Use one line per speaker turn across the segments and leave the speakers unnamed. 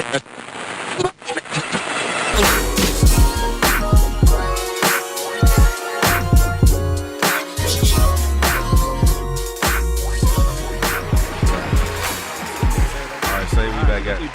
We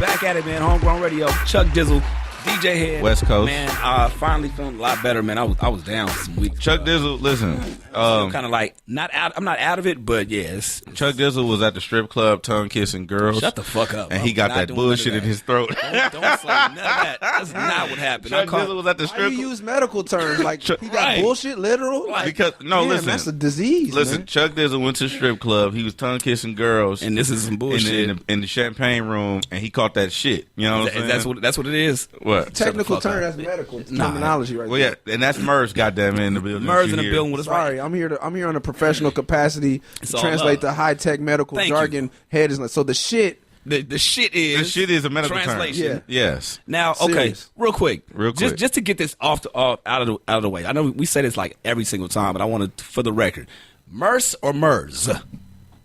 back at it, man. Homegrown Radio. Chuck Dizzle, DJ Head.
West Coast.
Man, finally feeling a lot better, man. I was down for some weeks.
Chuck Dizzle, listen.
Kind of like, I'm not out of it, but yes.
Chuck Dizzle was at the strip club tongue kissing girls.
Shut the fuck up.
And he got that bullshit in his throat.
Don't say none of that. That's not what happened.
Chuck Dizzle was at the strip club.
Why you use medical terms? Like, he got bullshit, literal?
Because, listen.
That's a disease,
Listen,
man.
Chuck Dizzle went to the strip club. He was tongue kissing girls.
And this is some bullshit.
In the champagne room, and he caught that shit. You know what I'm saying?
That's what it is?
What?
Technical term, that's medical terminology right there.
Well, yeah, and that's Murs, goddamn it, in the building.
Murs in the building with us.
Sorry, I'm here on a professional capacity to translate the high-tech medical jargon. Head is like, so the shit.
The shit is
a medical
translation.
term. Yeah. Yes.
Now, okay,
Serious.
real quick, just to get this out of the way. I know we say this like every single time, but I want to, for the record, Murs or Murs?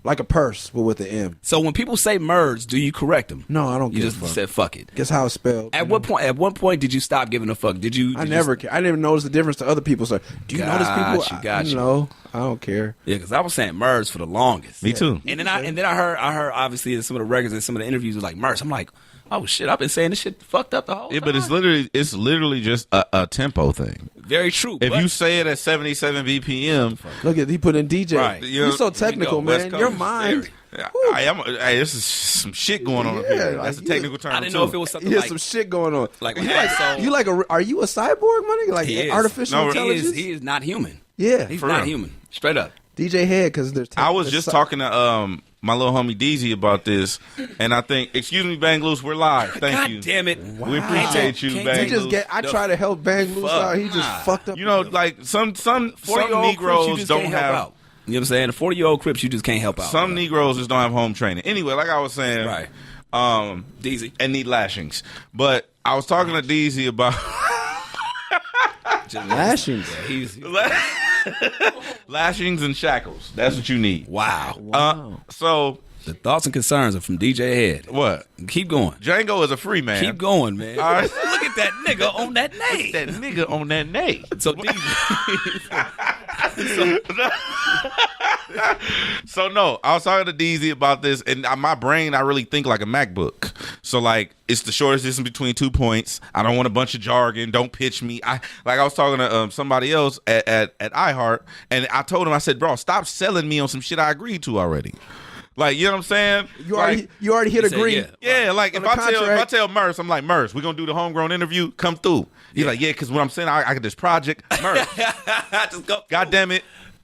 Like a purse, but with an M.
So when people say Murs, do you correct them?
No, I don't.
You just said fuck it.
Guess how it's spelled.
At what point did you stop giving a fuck? Did you?
I never care. I didn't even notice the difference to other people. So, do you notice people?
Gotcha.
No, I don't care.
Yeah, because I was saying Murs for the longest.
Me too.
And then I heard obviously in some of the records and some of the interviews was like Murs. I'm like, oh shit, I've been saying this shit fucked up the whole time.
Yeah, but it's literally just a tempo thing.
Very true.
If you say it at 77 BPM,
look at he put in DJ.
Right.
You're so technical, man. Your mind.
This is some shit going on up here. That's a technical term.
I didn't know if it was something
Yeah,
like
some shit going on.
Like
are you a cyborg, my nigga? Like artificial intelligence?
He is not human.
Yeah,
he's not human. Straight up.
DJ Head, because there's.
I was just talking to my little homie DZ about this, and I think, excuse me, Bang Loose, we're live. Thank you.
God damn it.
We appreciate you, Bang Loose.
I try to help Bang Loose out. He just fucked up.
You know, like some Negroes don't have.
You know what I'm saying? The 40-year-old Crips, you just can't help out.
Some Negroes just don't have home training. Anyway, like I was saying,
right? DZ
and need lashings. But I was talking to DZ about
lashings.
Lashings and shackles. That's what you need.
Wow.
So
the thoughts and concerns are from DJ Head.
What?
Keep going.
Django is a free man.
Keep going, man.
All right.
Look at that nigga on that name.
That nigga on that name.
So DJ.
So no, I was talking to DZ about this, and my brain, I really think like a MacBook. So like, it's the shortest distance between 2 points. I don't want a bunch of jargon. Don't pitch me. I was talking to somebody else at iHeart, and I told him, I said, bro, stop selling me on some shit I agreed to already. Like, you know what I'm saying?
You already hit agree.
Yeah, like if I tell Murs, I'm like, Murs, we're gonna do the homegrown interview. Come through. He's like, yeah, because what I'm saying, I got this project. Murs,
just go.
God damn it,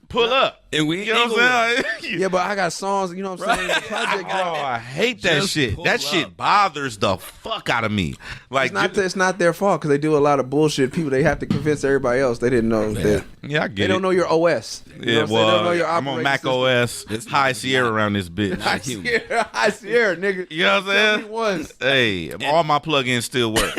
pull up.
And we,
you know what I'm saying?
Yeah, but I got songs, you know what I'm saying? The project,
I hate that shit. That shit bothers the fuck out of me. Like,
it's not their fault because they do a lot of bullshit. People, they have to convince everybody else they didn't know that.
Yeah, I get it.
They don't know your OS.
Yeah, well, they don't know your I'm on Mac system. OS. It's High Sierra around this bitch.
High Sierra, nigga.
You know what I'm saying? Hey, all my plugins still work.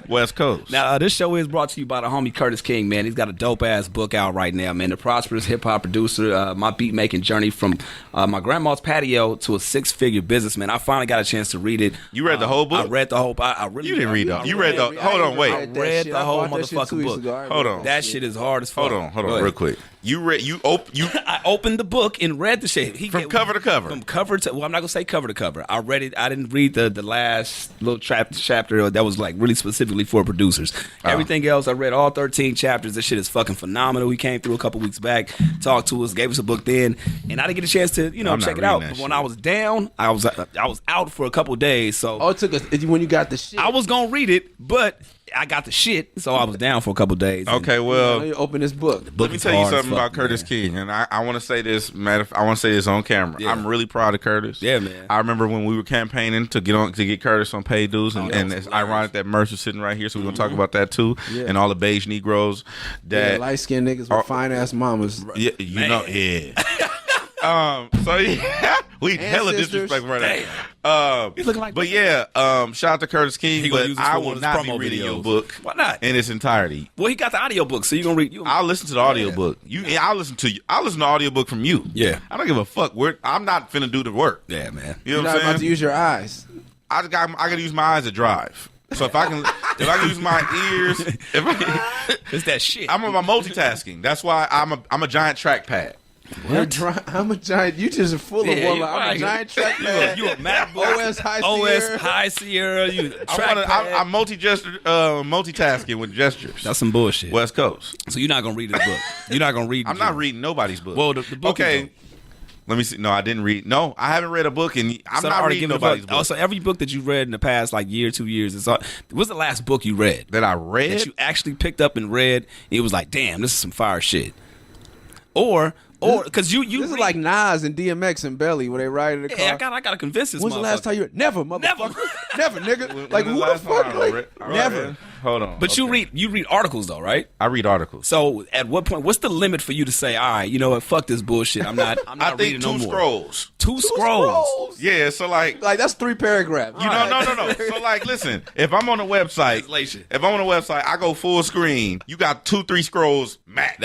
West Coast.
Now, this show is brought to you by the homie Curtis King, man. He's got a dope-ass book out right now, man. The prosperous hip-hop producer, my beat-making journey from my grandma's patio to a six-figure business, man. I finally got a chance to read it.
You read the whole book?
I read the whole book.
You didn't read it. You read the... Hold on, wait.
I read the whole motherfucking book.
Hold on.
That shit is hard as fuck.
Hold on, real quick.
I opened the book and read the shit.
From cover to cover.
From cover to... Well, I'm not going to say cover to cover. I read it. I didn't read the last little chapter that was like really specifically for producers. Everything else, I read all 13 chapters. This shit is fucking phenomenal. He came through a couple weeks back, talked to us, gave us a book then, and I didn't get a chance to, check it out. But when I was down, I was out for a couple days. So
it took when you got the shit.
I was going to read it, but I got the shit, so I was down for a couple days.
Okay, well,
you open this book.
Let me tell you something about Curtis King, and I want to say this. I want to say this on camera. Yeah. I'm really proud of Curtis.
Yeah, man.
I remember when we were campaigning to get Curtis on Paid Dues, and it's ironic that Murs is sitting right here, so we're gonna talk about that too, and all the beige Negroes that
light skinned niggas with fine ass mamas.
Yeah, So yeah, we hella disrespectful right now.
He's looking like,
but yeah, shout out to Curtis King. But I will not be reading your book.
Why not?
In its entirety.
Well, he got the audio book, so you gonna read.
I'll listen to the audio book. I'll listen to you. I'll listen to the audio book from you.
Yeah,
I don't give a fuck. I'm not finna do the work.
Yeah, man.
You know
You're
what I'm
not
saying?
about to use your eyes.
I gotta use my eyes to drive. So if I can use my ears,
it's that shit.
I'm about multitasking. That's why I'm a giant trackpad.
I'm a giant. You just full of one. I'm a giant trackpad.
You a MacBook.
OS
High Sierra. You
I'm multitasking with gestures.
That's some bullshit.
West Coast.
So you're not gonna read the book. You're not gonna read.
I'm not reading nobody's book.
Well, the book.
Okay. Let me see. No, I didn't read. No, I haven't read a book, and I'm not reading nobody's book.
Also, every book that you read in the past, like year, 2 years, what's the last book you read?
That I read?
That you actually picked up and read, and it was like, damn, this is some fire shit. Or because you
this
read,
is like Nas and DMX and Belly where they ride in the car.
Hey, I gotta convince this.
When's the last time you read? Never, motherfucker. Never, nigga. Like who the fuck? Never.
Hold on.
But you read articles though, right?
I read articles.
So at what point? What's the limit for you to say, all right, you know what? Fuck this bullshit. I'm not reading no more.
I think 2 scrolls.
Two scrolls.
Yeah. So like
that's 3 paragraphs.
You know, no. So like, listen, if I'm on a website, I go full screen. You got 2-3 scrolls max.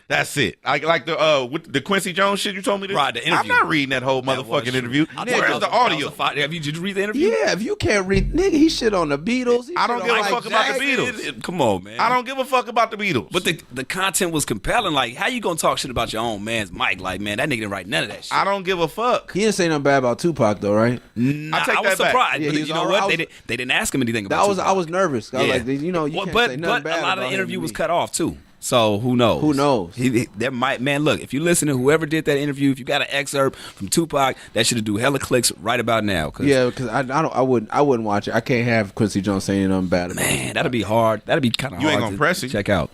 That's it.
Like with the Quincy Jones shit you told me to.
Right, the interview.
I'm not reading that whole motherfucking interview. Where's the audio?
Did you read the interview?
Yeah, if you can't read, nigga, he shit on the Beatles.
I don't give a fuck about the Beatles.
Come on, man.
I don't give a fuck about the Beatles.
But the content was compelling. Like, how you gonna talk shit about your own man's mic? Like, man, that nigga didn't write none of that shit.
I don't give a fuck.
He didn't say nothing bad about Tupac though, right?
Nah,
I take
I was
that back.
surprised.
Yeah,
But you know what? They didn't ask him anything about Tupac.
I was nervous. I was like, you can't say nothing bad.
But a lot of
about
the interview
him
was
to me.
cut off too. So who knows?
Who knows?
That might, man. Look, if you listen to whoever did that interview, if you got an excerpt from Tupac, that should have do hella clicks right about now.
Yeah, because I wouldn't watch it. I can't have Quincy Jones saying nothing bad about it.
Man, that'd be hard. That'd be kind of hard.
You ain't gonna press it.
Check out.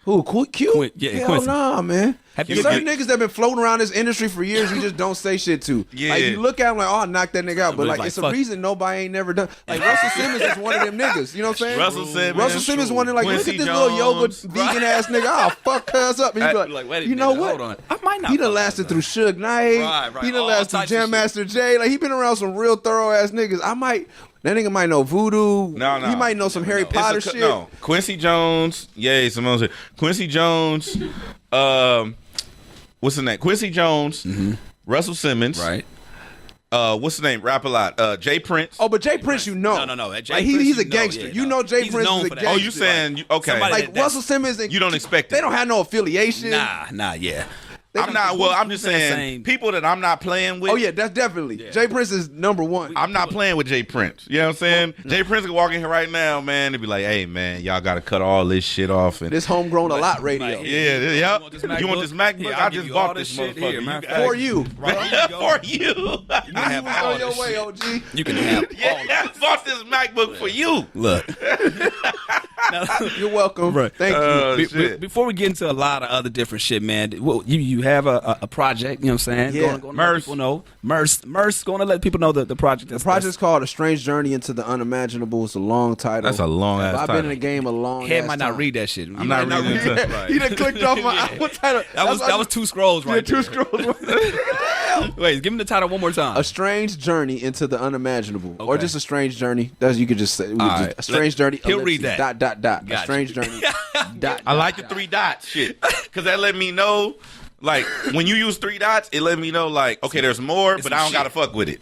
Who? Q?
Yeah,
Hell
Quincy.
nah, man.
Have you
certain niggas that been floating around this industry for years, you just don't say shit to.
Yeah.
Like you look at him like, oh, knock that nigga out. But
But
like,
it's
it's a
like, fuck.
reason nobody ain't never done. Like Russell Simmons is one of them niggas. You know what I'm saying?
Russell
Simmons one of them, like,
Quincy
look at this little yoga
Jones.
vegan ass nigga. I'll fuck cuz up. And he be
Like, wait a
you know
minute,
what?
hold on. I might not
He done
fuck
lasted
with
through Suge Knight.
Right.
He done
All
lasted through
types of
Jam Master Jay. Like he been around some real thorough ass niggas. That nigga might know voodoo.
No.
He might know some Harry Potter shit.
No, Quincy Jones. Yay, Simone said. Quincy Jones. What's the name? Quincy Jones.
Mm-hmm.
Russell Simmons.
Right.
What's the name? Rap a lot. Jay Prince.
Oh, but Jay Prince, you know.
No. Jay
Like,
Prince,
he's a
you know,
gangster.
yeah,
You
no.
know Jay
He's
Prince
known
is a
for that.
gangster.
Oh, you saying okay?
Somebody
Like Russell Simmons,
You don't expect it.
They don't have no affiliation.
Nah, yeah.
I'm not. Well, I'm just
who's in the
saying
same-
people that I'm not playing with.
Oh yeah, that's definitely Jay Prince is number one.
I'm not playing with Jay Prince. You know what I'm saying? Jay Prince can walk in here right now, man, and be like, "Hey, man, y'all got to cut all this shit off." And
This homegrown a lot radio.
Right.
yeah.
You want this MacBook?
You want this MacBook?
Yeah, I'll
I
give
just
you all
bought
this
this
shit
motherfucker.
here, man.
For you.
For you.
You can have
You
all
on your
this
way,
shit.
OG.
You can have all
Yeah, I bought this MacBook for you.
Look. Now,
You're welcome.
Right.
Thank you.
Shit.
before we get into a lot of other different shit, man, well, you have a project, you know what I'm saying?
Yeah.
Going to let
Murs.
people know. Murs going to let people know the project.
The project's called A Strange Journey into the Unimaginable. It's a long title.
That's a long ass
I've
title.
been in the game a long
Head
ass
might not
time.
read that shit.
I'm not reading it. Right.
He done clicked off my what title?
That was 2 scrolls right
two
there.
scrolls.
Wait, give me the title one more time.
A Strange Journey into the Unimaginable, or
Okay.
just a strange journey. You could just say
right.
a strange journey.
He'll read
ellipses,
that.
Dot. A
Gotcha.
strange journey. dot.
I like the 3 dots shit because that let me know. Like when you use 3 dots, it let me know like okay, there's more, but
some
I don't
shit.
gotta fuck with it.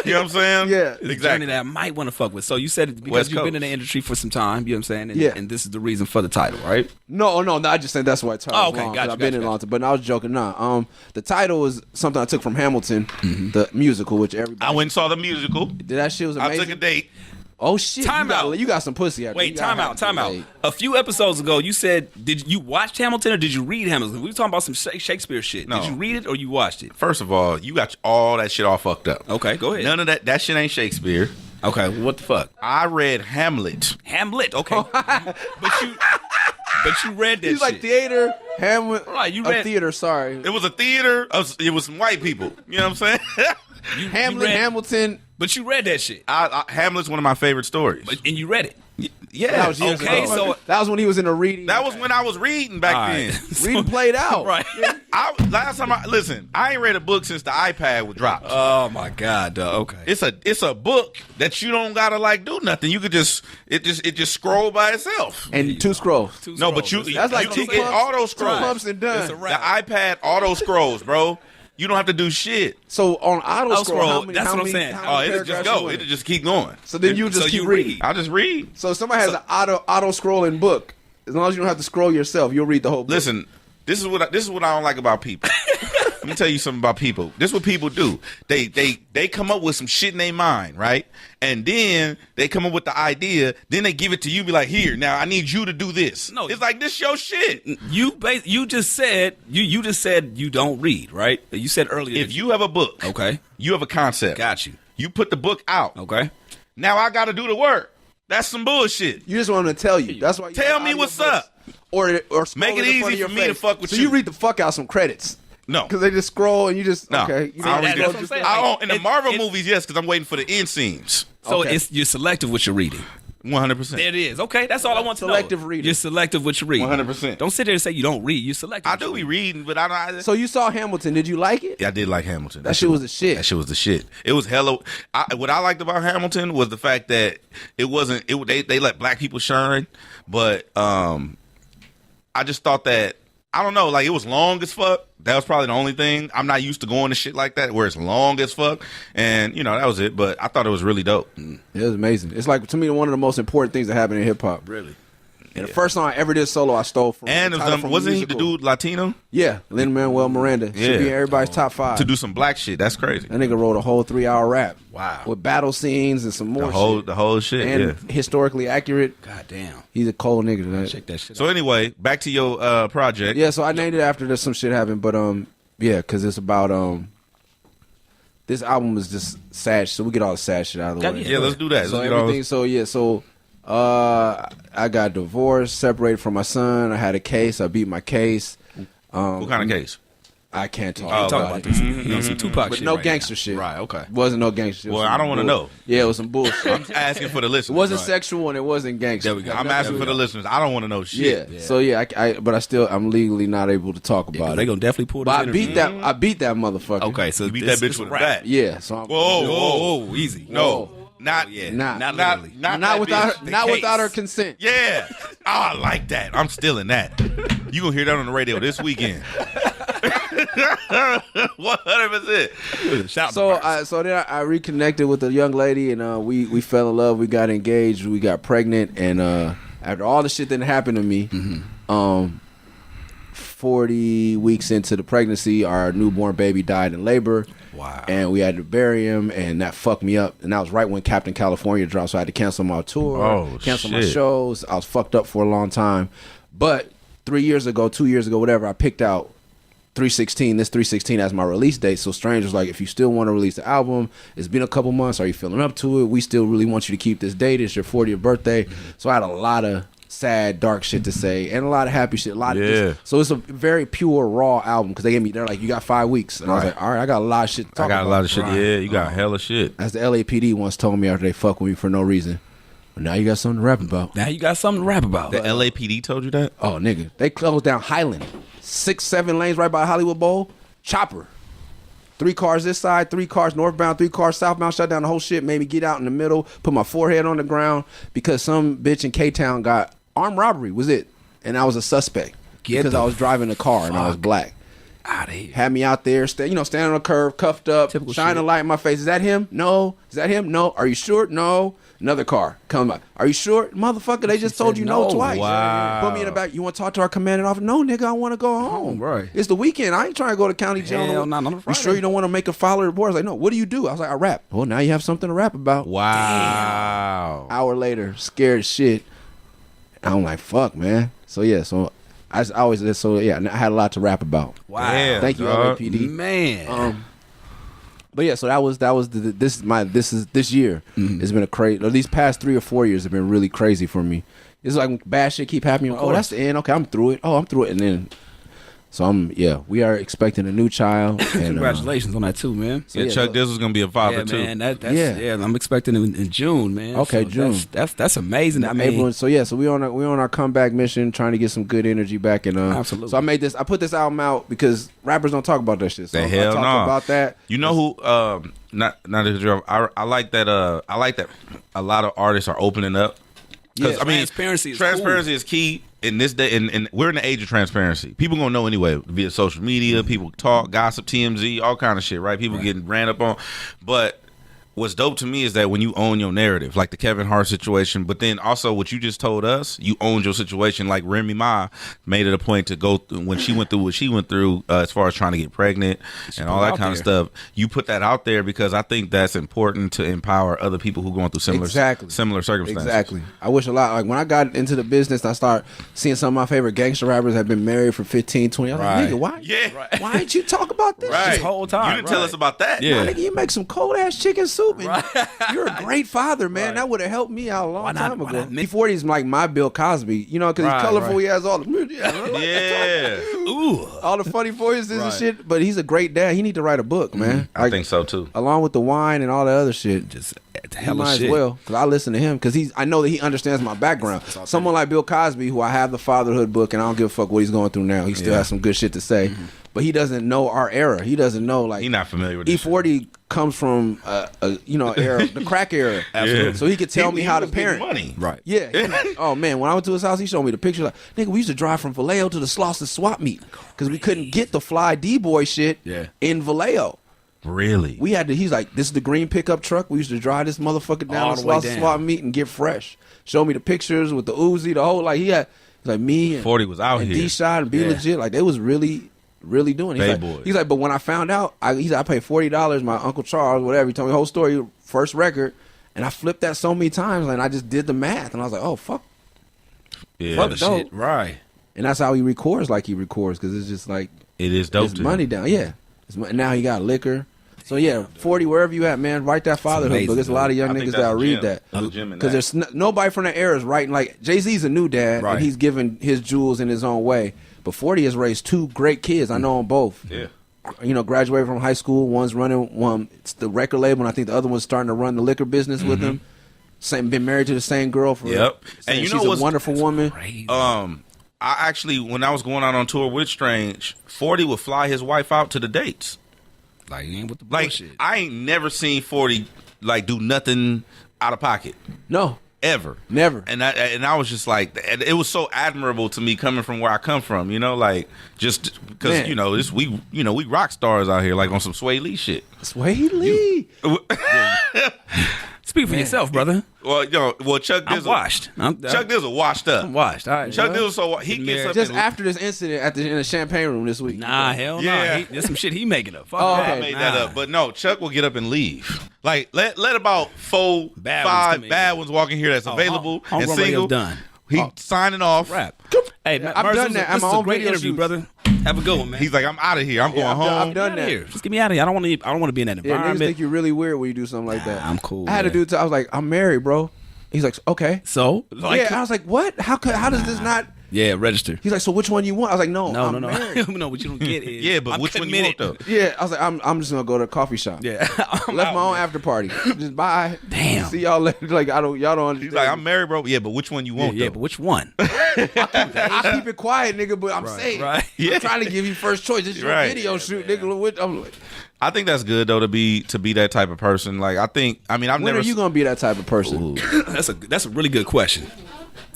You know what I'm saying?
Yeah.
It's a journey
exactly.
that I might want to fuck with. So you said it because
West
you've been
Coast.
in the industry for some time, you know what I'm saying? And,
Yeah.
and this is the reason for the title, right?
No. I just think that's why it's
Oh, okay,
long. 'cause
gotcha,
I've been in
gotcha,
a long time, but I was joking. Nah. The title was something I took from Hamilton, the musical, which everybody.
I went and saw the musical.
That shit was amazing.
I took a date.
Oh shit!
Time out.
You got some pussy out there.
Wait,
You got
time out.
Hey.
A few episodes ago, you said, did you watch Hamilton or did you read Hamilton? We were talking about some Shakespeare shit.
No.
Did you read it or you watched it?
First of all, you got all that shit all fucked up.
Okay, go ahead.
None of that. That shit ain't Shakespeare.
Okay, what the fuck?
I read Hamlet.
Hamlet, okay. but you read that
He's
shit.
like theater, Hamlet.
Right, you read-
theater. Sorry,
It was a theater. It was some white people. You know what I'm saying?
Hamlet,
read-
Hamilton.
But you read that shit.
Hamlet's one of my favorite stories.
And you read it.
Yeah.
That was years
Okay,
ago.
so-
that was when he was in a reading.
That was when I was reading back
All
then.
right.
reading played out.
Right.
Last time I ain't read a book since the iPad was dropped.
Oh my God, dog. Okay.
It's a book that you don't gotta like do nothing. You could just scroll by itself.
And 2 scrolls.
No, but you
That's like
you
2
can get
pumps,
auto
2
scrolls.
pumps and done.
It's a
The
wrap.
iPad auto scrolls, bro. You don't have to do shit.
So on auto scroll,
that's what I'm saying.
It'll just go. It'll just keep going.
So then you just keep reading.
I'll just read.
So if somebody has an auto scrolling book, as long as you don't have to scroll yourself, you'll read the whole book.
Listen, this is what I don't like about people. Let me tell you something about people. This is what people do. They come up with some shit in their mind, right? And then they come up with the idea. Then they give it to you. Be like, here, now I need you to do this. No, it's like this your shit.
You just said you don't read, right? You said earlier.
If you have a book,
okay,
you have a concept.
Got you.
You put the book out.
Okay.
Now I got to do the work. That's some bullshit.
You just want them to tell you. That's why. You
tell me what's up.
Or
make it easy for me to fuck with you.
So you read the fuck out some credits.
No,
because they just scroll and you just okay. You
in the Marvel movies, yes, because I'm waiting for the end scenes.
So you're selective with your reading.
100%.
There it is. Okay, that's all I want to know.
Selective reading.
You're selective with your reading.
100%.
Don't sit there and say you don't read. You're selective.
I do be reading, but I don't.
So you saw Hamilton. Did you like it?
Yeah, I did like Hamilton.
That shit was the shit.
That shit was the shit. It was hella. What I liked about Hamilton was the fact that it wasn't. They let black people shine, but I just thought that. I don't know, like it was long as fuck. That was probably the only thing. I'm not used to going to shit like that where it's long as fuck. And, that was it. But I thought it was really dope.
It was amazing. It's like, to me, one of the most important things that happened in hip hop.
Really?
And the first song I ever did solo, I stole from.
And wasn't he the dude Latino?
Yeah, Lin-Manuel Miranda. Should be in everybody's top 5.
To do some black shit. That's crazy.
That nigga wrote a whole 3-hour rap.
Wow.
With battle scenes and some more shit.
The whole shit,
and historically accurate.
God damn.
He's a cold nigga.
Check that shit
out. So anyway, back to your project.
Yeah, so I named it after some shit happened. But, because it's about, this album is just sad. So we get all the sad shit out of the way.
Yeah, let's do that.
So everything, I got divorced, separated from my son. I had a case. I beat my case.
What kind of case?
I can't talk
about this. Some Tupac
but
shit.
No
right
gangster
now.
shit.
Right, okay.
Wasn't no gangster shit.
Well, I don't want to know.
Yeah, it was some bullshit.
I'm asking for the listeners.
It wasn't sexual and it wasn't gangster.
There we go.
I'm asking for the listeners. I don't want to know shit.
Yeah. So I'm legally not able to talk about it.
They gonna definitely pull this
But I beat that motherfucker.
Okay, so
you beat that bitch with a bat.
Yeah. So
whoa,
easy.
No. Not
without her consent.
Yeah. Oh, I like that. I'm stealing that. You gonna hear that on the radio this weekend. 100%.
So then I reconnected with a young lady and we fell in love. We got engaged. We got pregnant. And after all the shit that happened to me, 40 weeks into the pregnancy, our newborn baby died in labor.
Wow.
And we had to bury him, and that fucked me up. And that was right when Captain California dropped, so I had to cancel my tour, cancel my shows. I was fucked up for a long time. But 2 years ago, whatever, I picked out 3/16 as my release date. So Strange was like, if you still want to release the album, it's been a couple months, are you feeling up to it? We still really want you to keep this date. It's your 40th birthday. So I had a lot of sad, dark shit to say, and a lot of happy shit. So it's a very pure, raw album because they're like, you got 5 weeks, and I was like, all right, I got a lot of shit to talk about.
I got a lot of shit. Right. Yeah, you got hella shit.
As the LAPD once told me after they fuck with me for no reason. But now you got something to rap about.
The
LAPD told you that?
Oh, nigga, they closed down Highland, 6-7 lanes right by Hollywood Bowl. Chopper. 3 cars this side, 3 cars northbound, 3 cars southbound, shut down the whole shit, made me get out in the middle, put my forehead on the ground because some bitch in K-Town got armed robbery, was it? And I was a suspect because I was driving a car and I was black.
Out of here.
Had me out there, standing on a curb, cuffed up, shining a light in my face. Is that him? No. Is that him? No. Are you sure? No. Another car come up. Are you sure? Motherfucker, they just told you no twice.
Wow.
Put me in the back. You want to talk to our commanding officer? No, nigga, I want to go home.
Right.
It's the weekend. I ain't trying to go to county jail.
Hell, not on a Friday.
You sure you don't want to make a follow report? I was like, no, what do you do? I was like, I rap. Well, now you have something to rap about.
Wow.
Damn. Hour later, scared as shit. I'm like, fuck, man. So yeah, I had a lot to rap about.
Wow.
Damn,
thank you, LAPD.
Man.
But yeah, so that was this year.
Mm-hmm.
It's been a crazy. These past 3 or 4 years have been really crazy for me. It's like when bad shit keep happening. Oh, that's the end. Okay, I'm through it. Oh, I'm through it, and then. So we are expecting a new child. And,
congratulations on that too, man.
So Chuck Dizzle's gonna be a father too.
Man, I'm expecting it in June, man.
Okay,
so
June.
That's amazing.
So we on our comeback mission, trying to get some good energy back. And
absolutely.
So I put this album out because rappers don't talk about that shit. So
the hell
I talk about that.
You know who? I like that. I like that a lot of artists are opening up. Because I mean,
transparency
is key in this day, and we're in the age of transparency. People gonna know anyway via social media. People talk, gossip, TMZ, all kind of shit, right? People getting ran up on, but. What's dope to me is that when you own your narrative, like the Kevin Hart situation, but then also what you just told us, you owned your situation. Like Remy Ma made it a point to go through, when she went through what she went through as far as trying to get pregnant and all that kind of stuff. You put that out there because I think that's important to empower other people who are going through similar circumstances.
Exactly. I wish a lot. Like when I got into the business, I started seeing some of my favorite gangster rappers have been married for 15, 20. I was like, nigga, why? Why didn't you talk about this
This
whole
time? You didn't tell us about that.
Yeah. Nigga, you make some cold ass chicken soup. You're a great father, man. That would have helped me out a long time ago. E40 is like my Bill Cosby, you know, because he's colorful. He has all the all the funny voices and shit. But he's a great dad. He need to write a book, man.
I think so too.
Along with the wine and all the other shit.
Just
he might as well, because I listen to him because I know that he understands my background. Someone like Bill Cosby, who I have the fatherhood book, and I don't give a fuck what he's going through now. He still has some good shit to say. But he doesn't know our era. He doesn't know, like,
he's not familiar with this
E40
shit.
Comes from era, the crack era. Absolutely. So he could tell me how to parent.
Money.
Right.
Yeah. Oh man, when I went to his house, he showed me the picture. Like, nigga, we used to drive from Vallejo to the Slauson swap meet because we couldn't get the fly D-boy shit in Vallejo.
Really?
We had to. He's like, this is the green pickup truck. We used to drive this motherfucker down the Slauson swap meet and get fresh. Show me the pictures with the Uzi, the whole like he had. Like me and
40 was out
and
here.
D-Shot and Be Legit. Like they was really doing it. He's like, but when I found out, I paid $40, my Uncle Charles, whatever, he told me the whole story, first record, and I flipped that so many times, and I just did the math, and I was like, oh, fuck.
Yeah.
Fuck dope.
Shit. Right.
And that's how he records like he records, because it's just like.
It is dope.
It's money down, yeah. Now he got liquor. So yeah, 40, wherever you at, man, write that fatherhood book. There's a lot of young niggas that'll read that. Because there's nobody from that era is writing, like, Jay-Z's a new dad, and he's giving his jewels in his own way. But 40 has raised two great kids. I know them both.
Yeah.
You know, graduated from high school. One's running it's the record label, and I think the other one's starting to run the liquor business with him. Been married to the same girl for.
Yep. And you know
she's a wonderful woman.
Crazy.
I actually, when I was going out on tour with Strange, 40 would fly his wife out to the dates.
Like, he ain't with the bullshit.
I ain't never seen 40 like do nothing out of pocket.
No.
Ever.
Never.
And I was just like, it was so admirable to me coming from where I come from, you know, like just because, you know, we rock stars out here, like on some Sway Lee shit.
Sway Lee.
Speak for yourself, brother.
Well, Chuck Dizzle.
I'm washed.
Chuck Dizzle washed up.
I'm washed. All right.
Chuck Dizzle, so he gets up
just after this incident in the champagne room this week.
Nah, hell no. There's some shit he making up. Fuck that.
I made that up. But no, Chuck will get up and leave. Like, let about 5 bad ones walk in here that's available and single.
Done.
He signing off.
Rap. Hey,
I've done that. I'm on
great interview, brother. Have a good one, man.
He's like, I'm out of here. I'm going home.
I've done that.
Here. Just get me out of here. I don't want to be in that environment.
Niggas think you're really weird when you do something like that.
I'm cool.
I had a dude. I was like, I'm married, bro. He's like, okay.
So?
Like, I was like, what? How does this not?
Yeah, register.
He's like, so which one you want? I was like, no.
No.
No,
what you don't get is.
Yeah, but which one you want though?
Yeah, I was like, I'm just gonna go to a coffee shop.
Yeah,
left my own after party. Just bye.
Damn.
See y'all later. Like y'all don't understand.
He's like, I'm married, bro. Yeah, but which one you want?
Yeah, but which one?
I keep it quiet, nigga. But I'm saying, I'm trying to give you first choice. This is your video shoot, nigga. I'm like,
I think that's good though to be that type of person. Like I've
when
never.
Are you gonna be that type of person?
That's a really good question.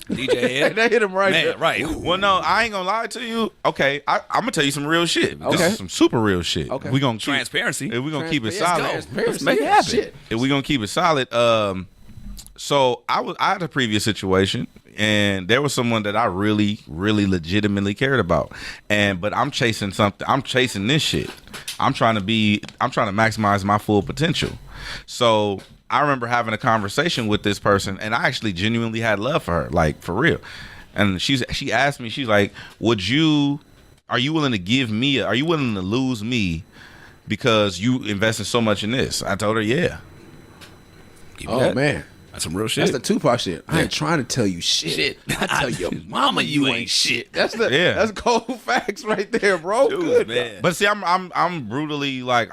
DJ Head.
That hit him right there.
Right.
Well, no, I ain't gonna lie to you. Okay, I'm gonna tell you some real shit.
Okay.
This is some super real shit.
Okay.
We gonna
transparency.
If we gonna keep it solid.
Let's make it happen.
Shit.
If we gonna keep it solid. So I had a previous situation, and there was someone that I really, really legitimately cared about, but I'm chasing something. I'm chasing this shit. I'm trying to maximize my full potential. So I remember having a conversation with this person, and I actually genuinely had love for her, like for real. And she asked me, she's like, are you willing to lose me because you invested so much in this? I told her, yeah.
Man.
That's some real shit.
That's the Tupac shit. I ain't trying to tell you shit. I tell your mama you ain't shit. That's cold facts right there, bro.
Dude,
good,
man.
But see, I'm brutally like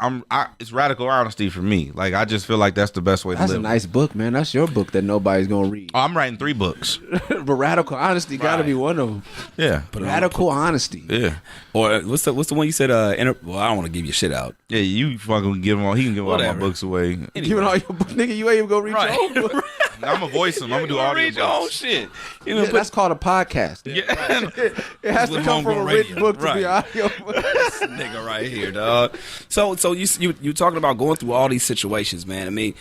it's radical honesty for me. Like I just feel like that's the best way to live.
That's a nice book, man. That's your book that nobody's gonna read.
Oh, I'm writing 3 books.
But radical honesty gotta be one of them.
Yeah.
Radical honesty.
Yeah.
Or what's the one you said? Well, I don't want to give you shit out.
Yeah, you fucking give him all. He can give all my books away.
Giving all your book, nigga. You ain't even gonna read your own book.
I'm gonna voice him. I'm gonna do audio.
Read your own shit. You know,
that's called a podcast.
Yeah.
It has to come from a written book to be audio.
This nigga right here, dog. So you talking about going through all these situations, man. I mean,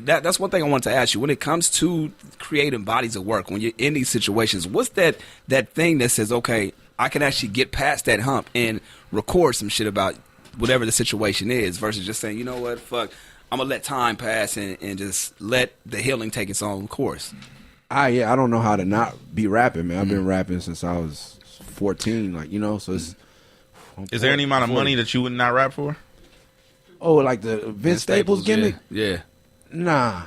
that's one thing I wanted to ask you. When it comes to creating bodies of work, when you're in these situations, what's that thing that says, okay, I can actually get past that hump and record some shit about whatever the situation is, versus just saying, you know what, fuck, I'm gonna let time pass and just let the healing take its own course.
I don't know how to not be rapping, man. I've been rapping since I was 14, like, you know. So it's.
Is there any amount of money that you would not rap for?
Oh, like the Vince Staples gimmick?
Yeah.
Nah.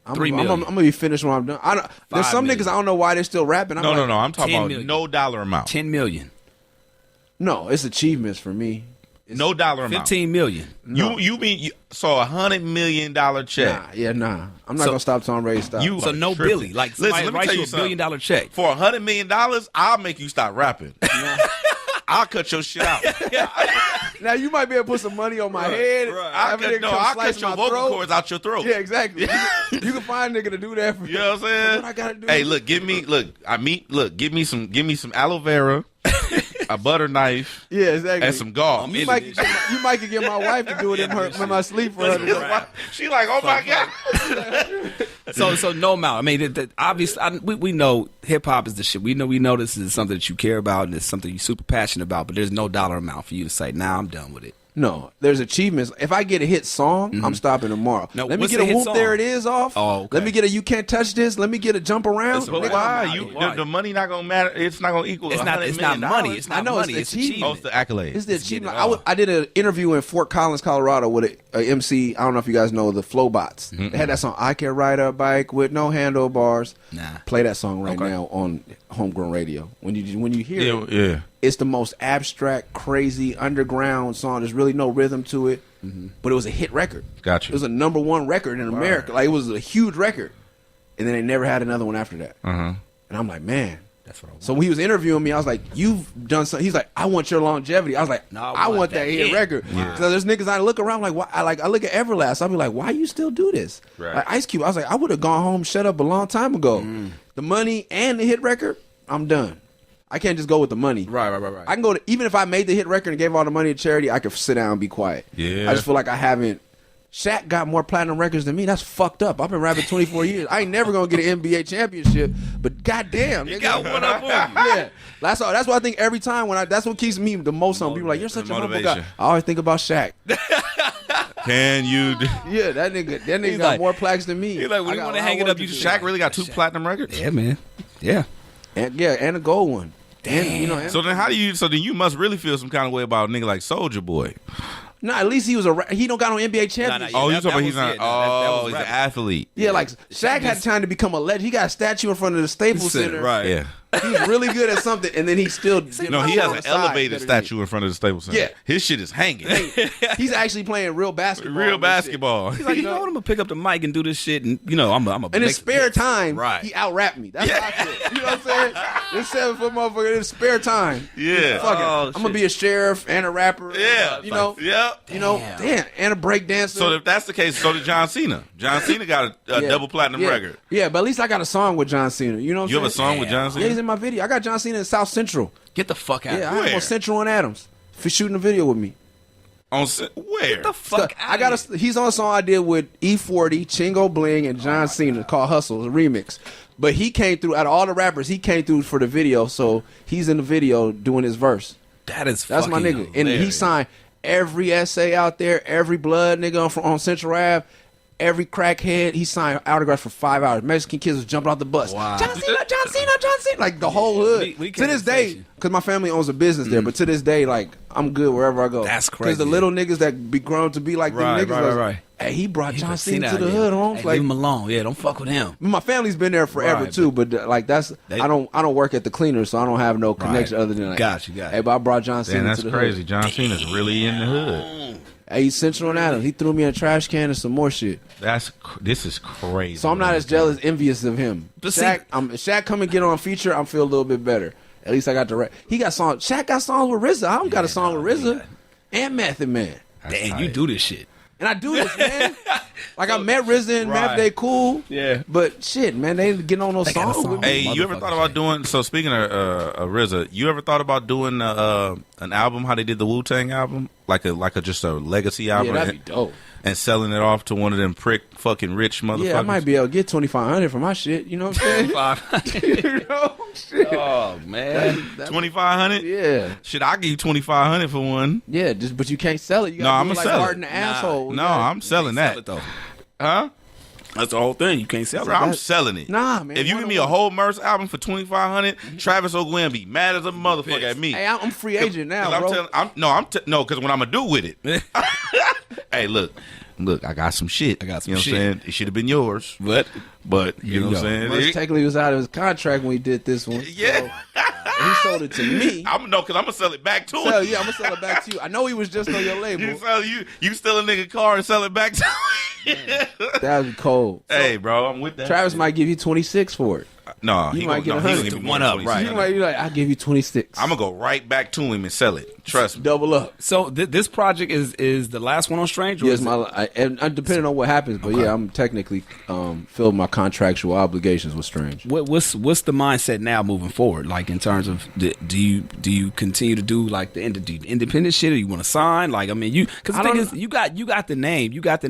I'm
$3 million.
I'm gonna be finished when I'm done. There's some niggas I don't know why they're still rapping.
No. I'm talking about
million.
no dollar amount.
10 million.
No, it's achievements for me.
No dollar amount.
15 million.
No. You mean $100 million check?
Nah. I'm not gonna stop till I'm ready to stop.
So no
tripping.
Billy. Like,
listen,
somebody
let me
writes
tell
you
you
$1 billion check.
For $100 million, I'll make you stop rapping. I'll cut your shit out.
Now you might be able to put some money on my head.
I'll cut your vocal cords out your throat.
Yeah, exactly. You can find a nigga to do that for
you. Know what I'm saying?
What I gotta do?
Hey, look, give me some aloe vera, a butter knife,
yeah, exactly,
and some gauze.
You might could get my wife to do it in my sleep for her.
She like, oh my god.
So no amount. I mean, obviously, we know hip hop is the shit. We know this is something that you care about and it's something you're super passionate about. But there's no dollar amount for you to say, "Nah, I'm done with it."
No, there's achievements. If I get a hit song, I'm stopping tomorrow.
No,
let me get a whoop
song?
There It Is off.
Oh, okay.
Let me get a You Can't Touch This. Let me get a Jump Around.
But why? The money not gonna matter. It's not gonna equal.
It's not money. It's not money. It's achievement.
Oh, it's the accolade.
It's the achievement. I did an interview in Fort Collins, Colorado with a MC. I don't know if you guys know the Flowbots. They had that song, I Can Ride a Bike with No Handlebars.
Nah.
Play that song right now on Homegrown Radio. When you hear it, it's the most abstract, crazy, underground song. There's really no rhythm to it, but it was a hit record.
Gotcha.
It was a #1 record in America. Like, it was a huge record, and then they never had another one after that. And I'm like, man.
That's what I want.
So when he was interviewing me, I was like, you've done something. He's like, I want your longevity. I was like, no, I want that hit record. So there's niggas I look around like, why? I look at Everlast. I'll be like, why you still do this?
Right.
Like Ice Cube, I was like, I would have gone home, shut up a long time ago. The money and the hit record, I'm done. I can't just go with the money.
Right.
I can go to, even if I made the hit record and gave all the money to charity, I could sit down and be quiet.
Yeah.
I just feel like I haven't. Shaq got more platinum records than me. That's fucked up. I've been rapping 24 years. I ain't never gonna get an NBA championship, but goddamn,
You
nigga.
got one up on you.
Yeah, that's all. That's what I think every time that's what keeps me the most on people. Like, you're such a humble guy. I always think about Shaq.
Can you?
Yeah, that nigga got
like,
more plaques than me.
He's like, when you want to hang it up, you just
Shaq really got 2 platinum records.
Yeah, man. Yeah.
And a gold one. Damn.
So then, then you must really feel some kind of way about a nigga like Soulja Boy.
No, at least he don't got no NBA championship.
Oh, you talking about he's not? Oh, he's an athlete.
Yeah, like Shaq had time to become a legend. He got a statue in front of the Staples Center.
Right.
Yeah.
He's really good at something, and then he still
No, he has an elevated statue in front of the Staples Center.
Yeah.
His shit is hanging.
He's actually playing real basketball.
Real basketball.
He's like, you know what? I'm gonna pick up the mic and do this shit, and I'm a.
In his spare time,
right?
He out-rapped me. That's what I feel. You know what I'm saying? This 7-foot motherfucker in his spare time.
Yeah.
Fuck it.
Oh,
I'm gonna be a sheriff and a rapper.
Yeah.
You know.
Yep.
Damn, and a break dancer.
So if that's the case, so did John Cena. John Cena got a double platinum record.
Yeah, but at least I got a song with John Cena. You know what I'm saying?
You have a song with John Cena?
Yeah, he's in my video. I got John Cena in South Central.
Get the fuck out.
Yeah,
of
I have on Central and Adams for shooting a video with me.
Where?
Get the fuck out.
He's on a song I did with E40, Chingo Bling, and John Cena called Hustle, a remix. But he came through, out of all the rappers, he came through for the video, so he's in the video doing his verse.
That's
my nigga.
Hilarious.
And he signed every essay out there, every blood nigga on Central Ave, every crackhead. He signed autographs for 5 hours. Mexican kids was jumping off the bus.
Wow.
John Cena. Like the whole hood.
We
to this day, because my family owns a business there, but to this day, like, I'm good wherever I go.
That's crazy.
Because the little niggas that be grown to be like them niggas.
Right.
Hey, he brought John Cena to the hood, homes.
Hey,
like,
leave him alone. Yeah, don't fuck with him.
my family's been there forever too, but like I don't work at the cleaner, so I don't have no connection other than like,
Got you.
Hey, but I brought John Cena to the
crazy.
hood.
John Cena's really in the hood.
Hey, he's Central and Adams. He threw me in a trash can and some more shit.
This is crazy.
So I'm not as jealous, envious of him. Shaq come and get on feature, I'm feel a little bit better. At least I got the he got songs. Shaq got songs with RZA. I don't got a song with RZA and Method Man.
Damn, you do this shit.
And I do this, man. Like, I met RZA and Math, they cool.
Yeah.
But shit, man, they ain't getting on those songs with me.
Hey, you ever thought about doing, so speaking of RZA, you ever thought about doing an album, how they did the Wu-Tang album? Like a just a legacy album?
Yeah, that'd be dope.
And selling it off to one of them prick fucking rich motherfuckers?
Yeah, I might be able to get $2,500 for my shit. You know what I'm saying? You know? Shit.
Oh, man.
$2,500?
Yeah.
Shit, I'll give you $2,500 for one.
Yeah, but you can't sell it. You gotta
I'm
like
sell
Martin
it.
the asshole.
No, I'm selling that.
Sell it, though.
Huh?
That's the whole thing. You can't sell
Bro,
it.
I'm selling it.
Nah, man.
If you give me a whole Murs album for $2,500, Travis O'Gwen be mad as a motherfucker at me.
Hey, I'm free agent now, bro.
Because what I'm gonna do with it? Hey, look, I got some shit.
I got some
you know
shit.
What I'm saying? It should have been yours,
But
you know what I'm saying?
Murs technically was out of his contract when he did this one.
Yeah.
So he sold it to me.
Because I'm gonna sell it back to him.
So, yeah, I'm gonna sell it back to you. I know he was just on your label.
You steal a nigga car and sell it back to him.
That was cold.
Hey, bro, I'm with that.
Might give you 26 for it.
No,
You might get 100.
give me
One up,
26.
right.
You might be like, I'll give you 26.
I'm gonna go right back to him and sell it. Trust me.
double up.
so this project is the last one on Strange? Or
Yes,
is it-
and depending on what happens, but yeah, I'm technically filled my contractual obligations with Strange.
What's the mindset now moving forward? Like in terms of do you continue to do like the independent shit, or you want to sign? Like I mean, because the thing is, you got the name, you got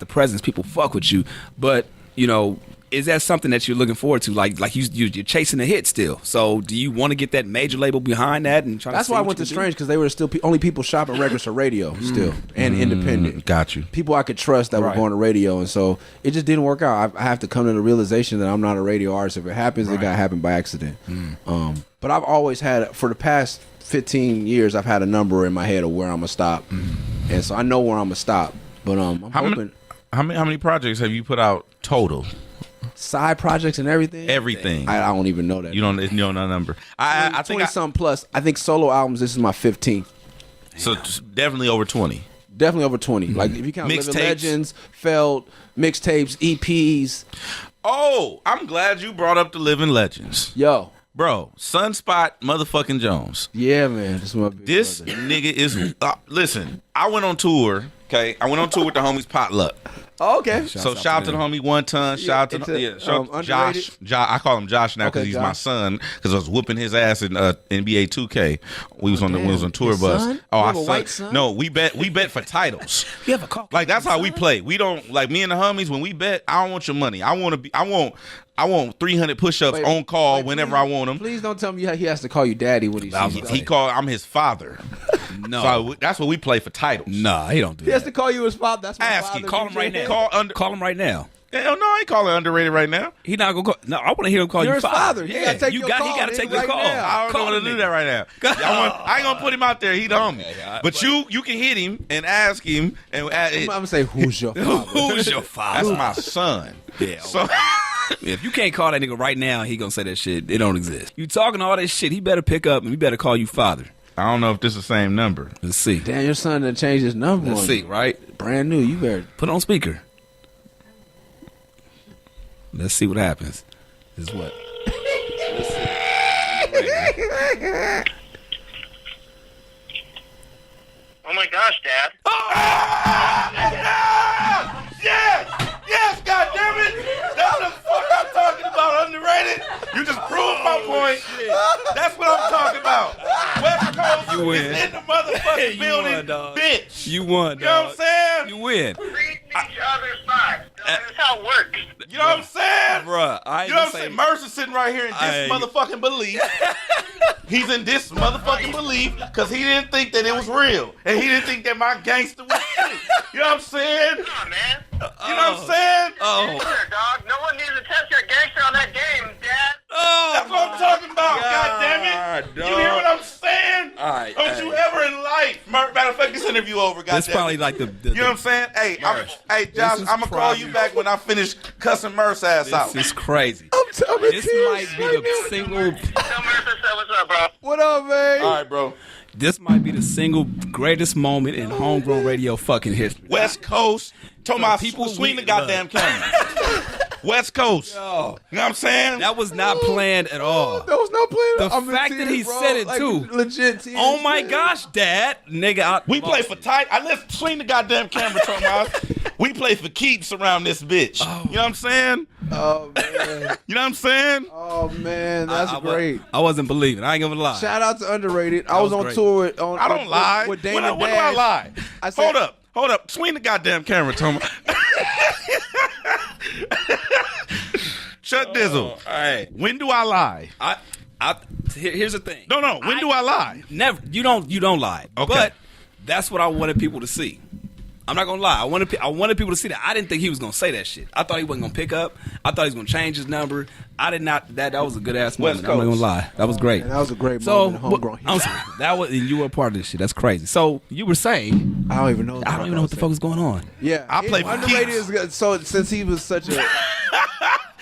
the presence, people fuck with you, but you know. Is that something that you're looking forward to? Like you're chasing a hit still. So do you want to get that major label behind that and try?
That's
to
why I went to Strange, because they were still only people shopping records for radio still and independent.
Got you.
People I could trust that were going to radio, and so it just didn't work out. I have to come to the realization that I'm not a radio artist. If it happens, it got to happen by accident. But I've always had, for the past 15 years, I've had a number in my head of where I'm gonna stop, and so I know where I'm gonna stop. But I'm hoping.
How many projects have you put out total?
Side projects and everything.
Everything.
I don't even know that.
You don't know that number. I think
20-something plus. I think solo albums. This is my 15th.
so. Definitely over 20.
Definitely over 20. Like if you count Living
Mixtapes.
Legends, Felt, mixtapes, EPs.
Oh, I'm glad you brought up the Living Legends,
Yo,
bro. Sunspot, motherfucking Jones.
yeah, man. This is my big
This
brother.
nigga is. Listen, I went on tour. Okay, I went on tour with the homies Potluck.
Oh, okay.
So shout out to the homie One Ton. Shout out to shout out Josh. I call him Josh now because
Okay,
he's
Josh.
my son. Because I was whooping his ass in NBA 2K. We was on
damn.
tour
Your
bus.
son?
Oh,
You
I
have a white son?
No, we bet for titles.
You have a call.
Like that's how we play. We don't like me and the homies when we bet. I don't want your money. I want 300 push-ups
Wait,
on call
wait,
whenever
please-
I want them.
Please don't tell me he has to call you daddy when he sees you.
He called. I'm his father.
No,
So that's what we play for titles.
nah, he don't do
He has
that.
to call you his father. That's my
Ask
father.
him.
Call him right now. Call him right now.
Hell no, I ain't calling underrated right now.
He not gonna call. No, I want to hear him call
You're
you
his father. He gotta take
you
your
got.
call,
He got to
nigga,
take your
right
call.
now.
I don't
Call
want to
the
do
nigga.
that right now. I ain't gonna put him out there. He the homie. But you can hit him and ask him. And
I'm gonna say, who's your father?
Who's your father?
that's my son.
Yeah.
So
If you can't call that nigga right now, he gonna say that shit. It don't exist. You talking all that shit? He better pick up and he better call you father.
I don't know if this is the same number.
Let's see.
Damn, your son done changed his number.
Let's
on
see.
you.
Right.
Brand new. You better.
Put it on speaker. Let's see what happens. This is what.
Oh my gosh, Dad.
Yes, God damn it! That's the fuck I'm talking about. Underrated. You just proved my point. That's what I'm talking about. West Coast
You win.
is in the motherfucking
You
building,
won, dog.
bitch.
You won,
You know what I'm saying?
You win,
Read each other's side. That's how it works.
You know what I'm saying?
bruh. I
You know what I'm saying? Murs is sitting right here in this motherfucking belief. He's in this motherfucking belief because he didn't think that it was real. And he didn't think that my gangster was shit. You know what I'm saying?
Come on, man.
You know what I'm saying?
Oh,
Sure, dog. No one needs to test your gangster on that game, Dad.
That's what I'm talking about, God damn it. You hear what I'm saying?
All right,
Don't you ever in life. Matter of fact, this interview over, God
This
damn it.
probably like the
You know what I'm saying? Hey, hey, Josh,
is
I'm going to call you
probably-
back when I finish cussing Murs ass out.
This is crazy.
I'm telling
This might be the single.
Tell Mercer say what's up, bro.
What up, man?
All right, bro.
This might be the single greatest moment in homegrown radio fucking history.
West Coast. Told my
people,
people swing
we
the goddamn camera. West Coast.
Yo.
You know what I'm saying?
That was not planned at all.
That was not planned.
The
I'm in
fact that
tears,
he
bro.
said it,
Like,
too.
Legit tears.
Oh my
man.
gosh, Dad, nigga!
We play for tight. Let's swing the goddamn camera, Thomas. We play for keeps around this bitch.
Oh.
You know what I'm saying?
Oh man.
You know what I'm saying?
Oh man, that's great.
I wasn't believing. I ain't gonna lie.
Shout out to Underrated. I was
was
on
great.
tour with.
I don't lie.
With
When
Damon
do I
Dash.
lie?
I said-
Hold up. Swing the goddamn camera, Thomas. Chuck Dizzle.
All right.
When do I lie?
Here's the thing.
No. When do I lie?
Never. You don't lie.
Okay.
But that's what I wanted people to see. I'm not gonna lie. I wanted people to see that. I didn't think he was gonna say that shit. I thought he wasn't gonna pick up. I thought he was gonna change his number. I did not. That was a good ass moment. I'm not gonna lie. That was great.
And that was a great
So
moment. Homegrown.
I'm sorry. That was, and you were a part of this shit. That's crazy. So you were saying,
I don't even know.
I don't even know what the fuck is going on.
Yeah,
I play for
Underrated
keeps.
is good. So since he was such a,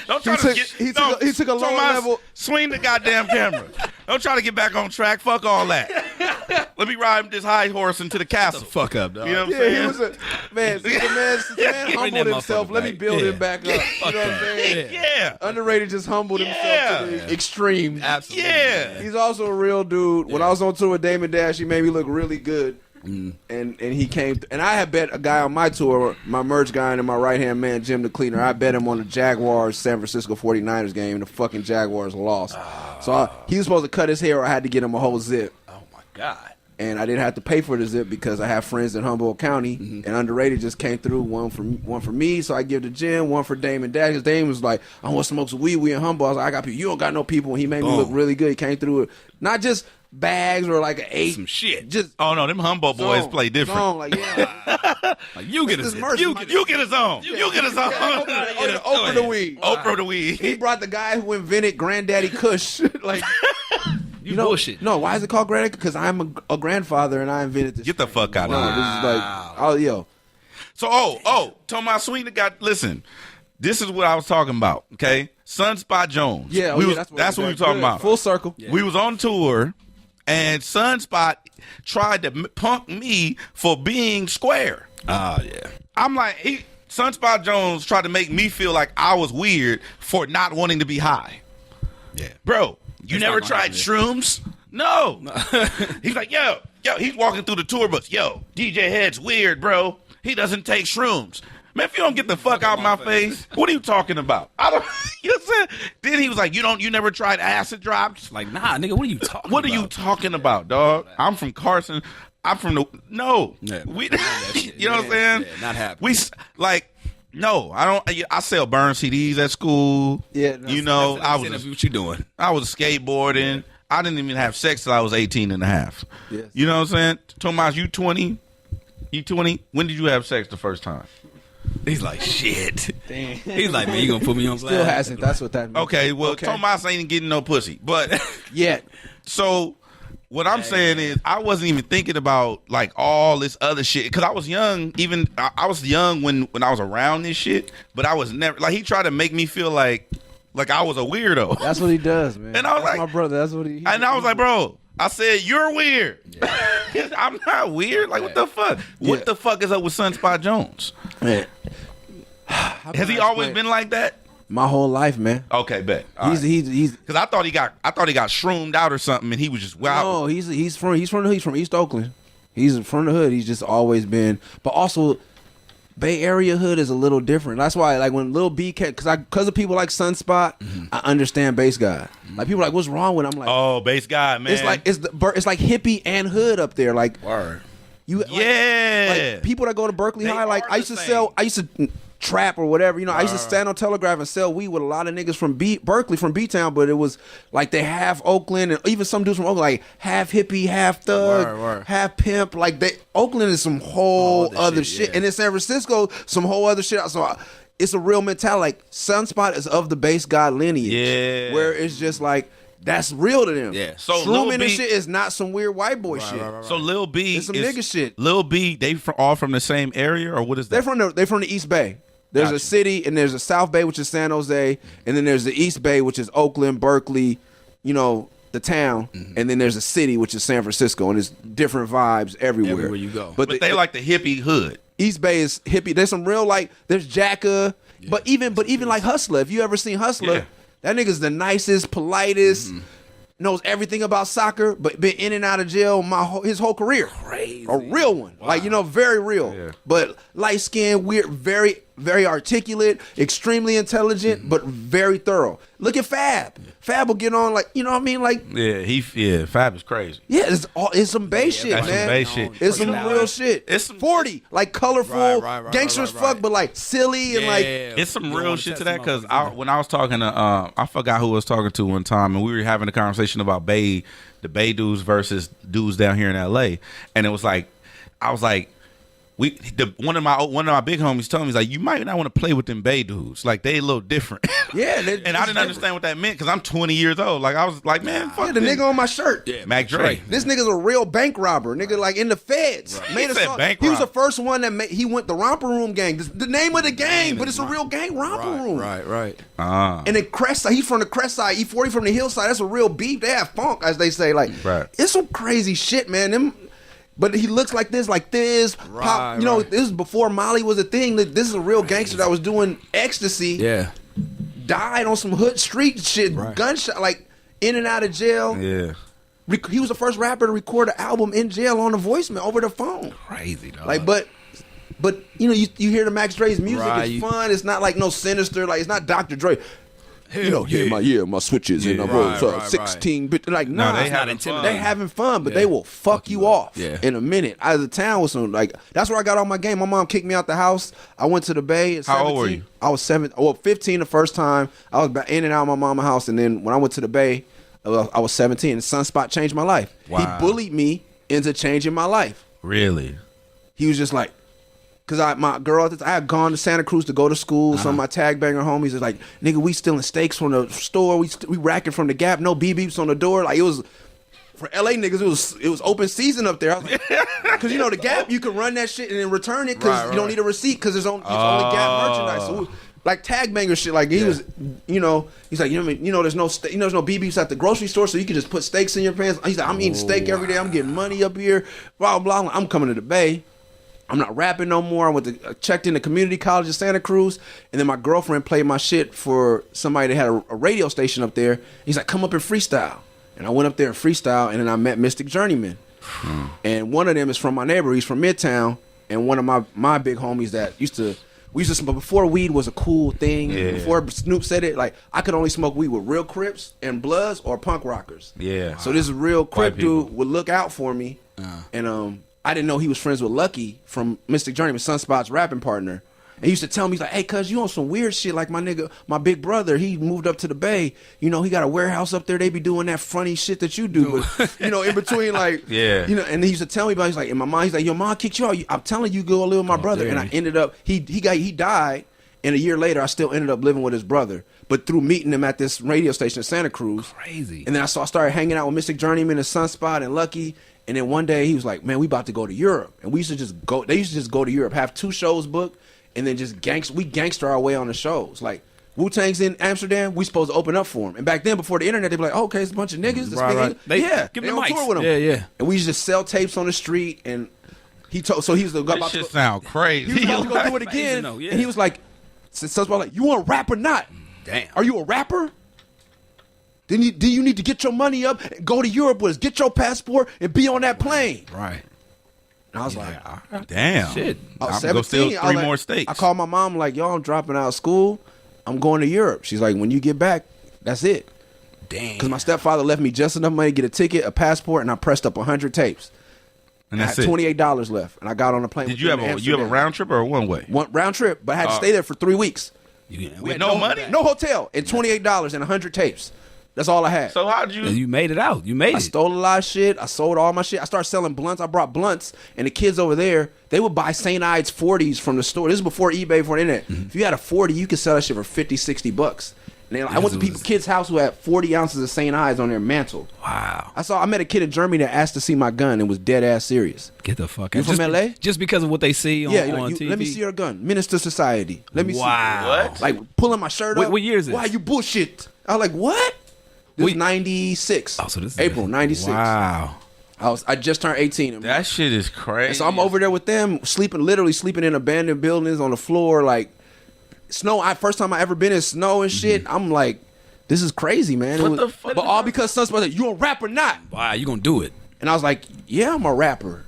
Don't try
He
to
took-
get.
he took a- he took a lower
Thomas,
level-
Swing the goddamn camera. Don't try to get back on track. Fuck all that. Let me ride this high horse into the castle.
Fuck up, dog.
You know what I'm
yeah,
saying?
he was a man. Since the man
Bring
humbled
that
himself.
motherfucker
Let me
back.
build
Yeah.
him back up. You know what I'm saying?
Yeah.
Underrated just humbled himself
Yeah.
to the extreme.
Absolutely.
Yeah.
He's also a real dude. When I was on tour with Damon Dash, he made me look really good. And he came, and I had bet a guy on my tour, my merch guy and my right-hand man, Jim the Cleaner, I bet him on the Jaguars San Francisco 49ers game, and the fucking Jaguars lost. So he was supposed to cut his hair, or I had to get him a whole zip.
Oh my god.
And I didn't have to pay for the zip because I have friends in Humboldt County, and Underrated just came through, one for me, so I give to Jim, one for Damon Dash, because Damon was like, I want to smoke some weed, we in Humboldt. I was like, I got people, you don't got no people, and he made me look really good. He came through it, not just bags or like an 8.
Some shit.
Just
Oh no, them Humboldt boys
zone,
play different.
zone, like, yeah.
Like, you get
This
his
merch
You
is
get his own. You get his own.
Oprah the weed.
Oprah the weed.
He brought the guy who invented Granddaddy Kush. Like,
You bullshit.
No, why is it called Granddaddy? Because I'm a grandfather and I invented this.
Get the fuck out
No,
of here.
this is like, oh, yo.
So, Thomas Sweet got, listen, this is what I was talking about, okay? Sunspot Jones.
Yeah,
that's what we were talking about.
Full circle.
Yeah.
We was on tour, and Sunspot tried to punk me for being square.
Oh yeah.
I'm like, Sunspot Jones tried to make me feel like I was weird for not wanting to be high.
Yeah.
Bro, you
That's
never
not
tried
gonna
shrooms? No. He's like, yo, he's walking through the tour bus. Yo, DJ Head's weird, bro. He doesn't take shrooms. Man, if you don't get the fuck out of my face, what are you talking about? I don't, you know what I'm saying? Then he was like, you never tried acid drops?
Like, nah, nigga, what are you talking
What are
about?
you talking about, dog? I'm from Carson. I'm from no.
Yeah,
We,
that shit.
you know what I'm saying?
Yeah, not happening.
We like, no, I don't. I sell burn CDs at school.
Yeah, that's-
you know,
That's what you doing.
I was skateboarding. I didn't even have sex till I was 18 and a half.
Yes.
You know what I'm saying? Tomas, you 20? You 20? When did you have sex the first time?
He's like, shit. He's like, man, you gonna put me on blast?
Still hasn't. That's what that means.
Okay, well, Tomas ain't getting no pussy. But
Yet.
so what I'm saying is I wasn't even thinking about like all this other shit because I was young. Even I was young when I was around this shit, but I was never like he tried to make me feel like I was a weirdo.
That's what he does, man.
And I was
That's
like-
my brother. That's what he.
And I was like, bro, I said, you're weird. I'm not weird. Like, what the fuck? What the fuck is up with Sunspot Jones?
man.
Has he always been like that?
My whole life, man.
Okay, bet.
He's
Because I thought he got shroomed out or something, and he was just wild.
no, he's from the hood. He's from East Oakland. He's from the hood. He's just always been, but also Bay Area hood is a little different. That's why, like when Lil B came, because of people like Sunspot, I understand Bass God. Like people are like, what's wrong with him? I'm like,
Oh, bass guy, man.
it's like it's like hippie and hood up there. Like
Word.
you, like,
yeah.
like people that go to Berkeley
They
High. Like
are
I used to
the
sell.
same.
I used to trap or whatever. You know, I used to stand on Telegraph and sell weed with a lot of niggas from Berkeley, from B-Town, but it was like they half Oakland and even some dudes from Oakland, like half hippie, half thug,
Word.
half pimp. Like Oakland is some whole other shit.
yeah.
And in San Francisco, some whole other shit. So it's a real mentality. Like Sunspot is of the Bass God lineage.
Yeah.
Where it's just like, that's real to them.
Yeah.
So Lil
Shrooming and
B-
shit is not some weird white boy shit.
So Lil B
It's some
is,
nigga shit.
Lil B, they all from the same area, or what is that?
They're from the East Bay. There's
Gotcha.
a city and there's a South Bay, which is San Jose, and then there's the East Bay, which is Oakland, Berkeley, you know, the town, and then there's a city, which is San Francisco, and there's different vibes everywhere.
Everywhere you go.
But,
But they like the hippie hood.
East Bay is hippie. There's some real there's Jacka. But even like Hustler, if you ever seen Hustler, that nigga's the nicest, politest, knows everything about soccer, but been in and out of jail his whole career.
Crazy.
A real one. Wow. Like, very real. Yeah. But light skinned, weird, very, very articulate, extremely intelligent, but very thorough. Look at Fab. Fab will get on like, you know what I mean? Like,
Fab is crazy.
Yeah, it's some bass shit, man.
Some bass shit.
It's some real shit. It's some 40, like colorful, gangsters fuck, but like silly and like.
It's some real shit to that because when I was talking to, I forgot who I was talking to one time, and we were having a conversation about the Bay dudes versus dudes down here in LA, and it was like, I was like, one of my big homies told me, he's like, you might not want to play with them Bay dudes. Like, they a little different.
Yeah.
And I didn't understand what that meant because I'm 20 years old. Like, I was like, man, fuck
the nigga on my shirt.
Yeah, Mac Dre.
This nigga's a real bank robber. Nigga, like, in the feds.
Right.
Made a song. He was the first one that he went the Romper Room gang. The name of the gang, but it's a real gang, Romper Room.
Right.
And the Crest Side, he's from the Crest Side, E40 from the Hillside. That's a real beef. They have funk, as they say. Like, it's some crazy shit, man. But he looks like this. Pop, this is before Molly was a thing. This is a real gangster that was doing ecstasy.
Yeah.
Died on some hood street shit, gunshot, like in and out of jail.
Yeah.
He was the first rapper to record an album in jail on the voicemail over the phone.
Crazy, dog.
Like, but you hear the Max Dre's music. It's fun. It's not like no sinister. Like, it's not Dr. Dre. My switches and 16-bit. Like,
no, they having fun.
They having fun, but they will fuck you off in a minute. Out of the town with some, like, that's where I got all my game. My mom kicked me out the house. I went to the Bay at 17.
How old were you?
I was 15 the first time. I was in and out of my mama's house, and then when I went to the Bay, I was 17, and Sunspot changed my life. Wow. He bullied me into changing my life.
Really?
He was just like, because I had gone to Santa Cruz to go to school. Some of my tag banger homies is like, nigga, we stealing steaks from the store. We racking from the Gap. No beeps on the door. Like, it was, for LA niggas, it was open season up there. I was like, because the Gap, you can run that shit and then return it because you don't need a receipt because it's only Gap merchandise. So like tag banger shit. Like, he was, he's like, there's no there's no beeps at the grocery store, so you can just put steaks in your pants. He's like, I'm eating steak every day. I'm getting money up here. Blah blah. Blah. I'm coming to the Bay. I'm not rapping no more. I checked into community college in Santa Cruz, and then my girlfriend played my shit for somebody that had a radio station up there. He's like, come up and freestyle. And I went up there and freestyle, and then I met Mystic Journeyman. And one of them is from my neighborhood. He's from Midtown, and one of my big homies that we used to smoke before weed was a cool thing. Yeah. Before Snoop said it, like, I could only smoke weed with real Crips and Bloods or punk rockers.
Yeah.
So this real Crip dude would look out for me, and I didn't know he was friends with Lucky from Mystic Journeyman, Sunspot's rapping partner. And he used to tell me, he's like, hey, cuz, you on some weird shit. Like, my nigga, my big brother, he moved up to the Bay. He got a warehouse up there. They be doing that funny shit that you do. But, in between, like, and he used to tell me about it. He's like, in my mind, he's like, your mom kicked you out. I'm telling you, go live with my brother. And I ended up, he died. And a year later, I still ended up living with his brother. But through meeting him at this radio station in Santa Cruz.
Crazy.
And then I started hanging out with Mystic Journeyman and Sunspot and Lucky. And then one day he was like, man, we about to go to Europe. And we used to just go, they used to just go to Europe, have 2 shows booked, and then just gangster our way on the shows. Like, Wu-Tang's in Amsterdam, we supposed to open up for him. And back then, before the internet, they'd be like, oh, okay, it's a bunch of niggas.
Right.
Give them on tour with them.
Yeah.
And we used to just sell tapes on the street, and he was about
to sound crazy.
He was about to go do it again, and he was like, you want to rap or not?
Damn.
Are you a rapper? Do you need to get your money up and go to Europe with us, get your passport, and be on that plane?
Right.
And I was like,
damn.
Shit.
I was 17.
Go steal 3 more steaks.
I called my mom like, yo, I'm dropping out of school. I'm going to Europe. She's like, when you get back, that's it.
Damn.
Because my stepfather left me just enough money to get a ticket, a passport, and I pressed up 100 tapes.
And that's
I had $28 left, and I got on a plane.
Did you have a round trip or a one way?
One round trip, but I had to stay there for 3 weeks.
With no money?
No hotel, and $28 and 100 tapes. That's all I had.
So how'd you?
You made it out. I
stole a lot of shit. I sold all my shit. I started selling blunts. I brought blunts, and the kids over there, they would buy St. Ides 40s from the store. This is before eBay, before the internet. Mm-hmm. If you had a 40, you could sell that shit for $50-$60. And I went to kids' house who had 40 ounces of St. Ides on their mantle.
Wow.
I met a kid in Germany that asked to see my gun and was dead ass serious.
Get the fuck
out. You from LA?
Just because of what they see on TV.
Let me see your gun. Minister Society. Let me see.
What?
Like pulling my shirt up.
What year is this?
Why you bullshit? I was like, what? This was 96.
Oh, so this is
April 96.
Wow.
I just turned 18.
That shit is crazy.
And so I'm over there with them, literally sleeping in abandoned buildings on the floor, like snow. First time I ever been in snow and shit. I'm like, this is crazy, man.
What the fuck?
But all because Sunspot said, you a rap or not?
Wow, you gonna do it?
And I was like, yeah, I'm a rapper.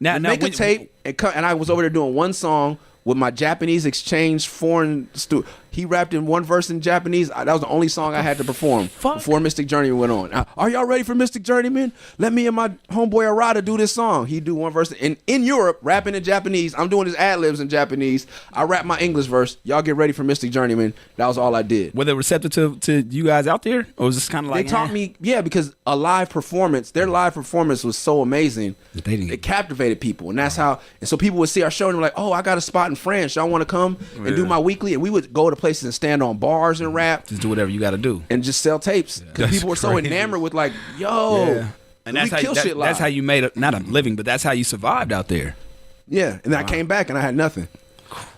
Now make a tape, and I was over there doing one song with my Japanese exchange foreign student. He rapped in one verse in Japanese. That was the only song I had to perform before Mystic Journeyman went on. Are y'all ready for Mystic Journeyman? Let me and my homeboy Arata do this song. He do one verse in Europe, rapping in Japanese. I'm doing his ad-libs in Japanese. I rap my English verse. Y'all get ready for Mystic Journeyman. That was all I did.
Were they receptive to you guys out there? Or was this kind of like...
They taught me, yeah, because a live performance, their live performance was so amazing. It captivated people. And that's how... And so people would see our show and they're like, oh, I got a spot in France. Y'all want to come and do my weekly? And we would go to places and stand on bars and rap.
Just do whatever you got to do.
And just sell tapes. Because people were so enamored with like, yo,
and that's how you made not a living, but that's how you survived out there.
Yeah. And then I came back and I had nothing.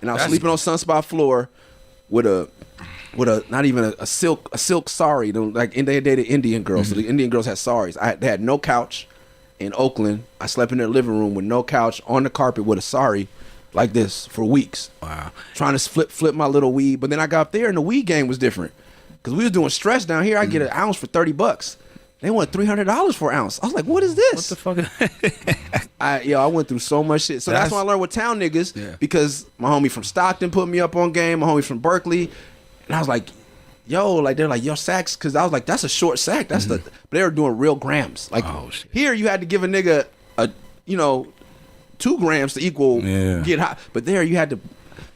And I was sleeping on Sunspot floor with a not even a silk sari. Like they dated Indian girls. So the Indian girls had saris. They had no couch in Oakland. I slept in their living room with no couch on the carpet with a sari. Like this for weeks. Wow. Trying to flip my little weed. But then I got up there and the weed game was different. Because we was doing stress down here. I get an ounce for $30. They want $300 for an ounce. I was like, what is this?
What the fuck?
I went through so much shit. So that's when I learned with town niggas. Yeah. Because my homie from Stockton put me up on game. My homie from Berkeley. And I was like, yo, like they're like, yo, sacks. Because I was like, that's a short sack. That's but they were doing real grams. Like here you had to give a nigga 2 grams to equal get high. But there you had to.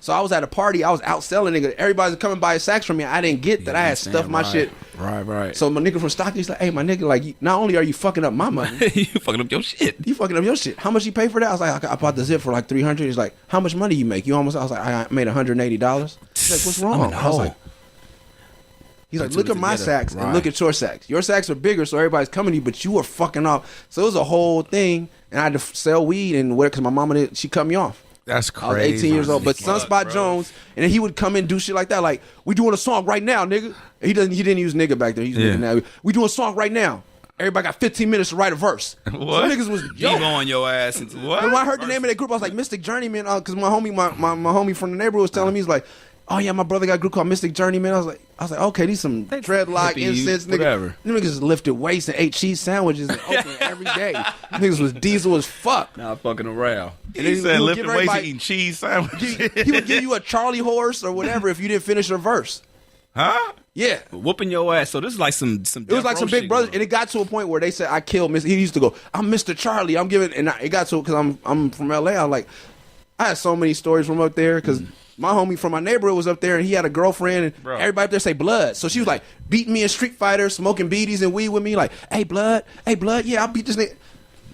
So I was at a party. I was out selling nigga. Everybody's coming by sacks from me. I didn't get that I had stuffed my shit. Right. So my nigga from Stockton, he's like, hey, my nigga, like, not only are you fucking up my money.
You fucking up your shit.
You fucking up your shit. How much you pay for that? I was like, I bought the zip for like $300. He's like, how much money you make? I was like, I made $180. He's like, what's wrong? I was like, he's like, look at my sacks and look at your sacks. Your sacks are bigger, so everybody's coming to you, but you were fucking off. So it was a whole thing, and I had to sell weed and whatever because my mama she cut me off.
That's crazy.
I was 18 years old, but Sunspot Jones, and then he would come in and do shit like that, like, we doing a song right now, nigga. He didn't use nigga back there. He's nigga now. We doing a song right now. Everybody got 15 minutes to write a verse.
What?
Some niggas was
on your ass.
What?
When I heard the name of that group, I was like, Mystic Journeyman, because my homie from the neighborhood was telling me, he's like, oh yeah, my brother got a group called Mystic Journeyman. I was like, okay, these some dreadlock incense niggas.
Whatever.
Them niggas just lifted weights and ate cheese sandwiches in Oakland every day. Niggas was diesel as fuck.
Not fucking around.
And he said lifting weights and eating cheese sandwiches.
He would give you a Charlie horse or whatever if you didn't finish your verse.
Huh?
Yeah.
Whooping your ass. So this is like some
it was like some big brothers, and it got to a point where they said I killed Mr. He used to go, I'm Mr. Charlie. I'm giving, and it got to because I'm from LA. I was like, I had so many stories from up there because my homie from my neighborhood was up there, and he had a girlfriend, and everybody up there say blood. So she was like beating me in Street Fighter, smoking beaties and weed with me, like, hey blood, yeah, I'll beat this nigga.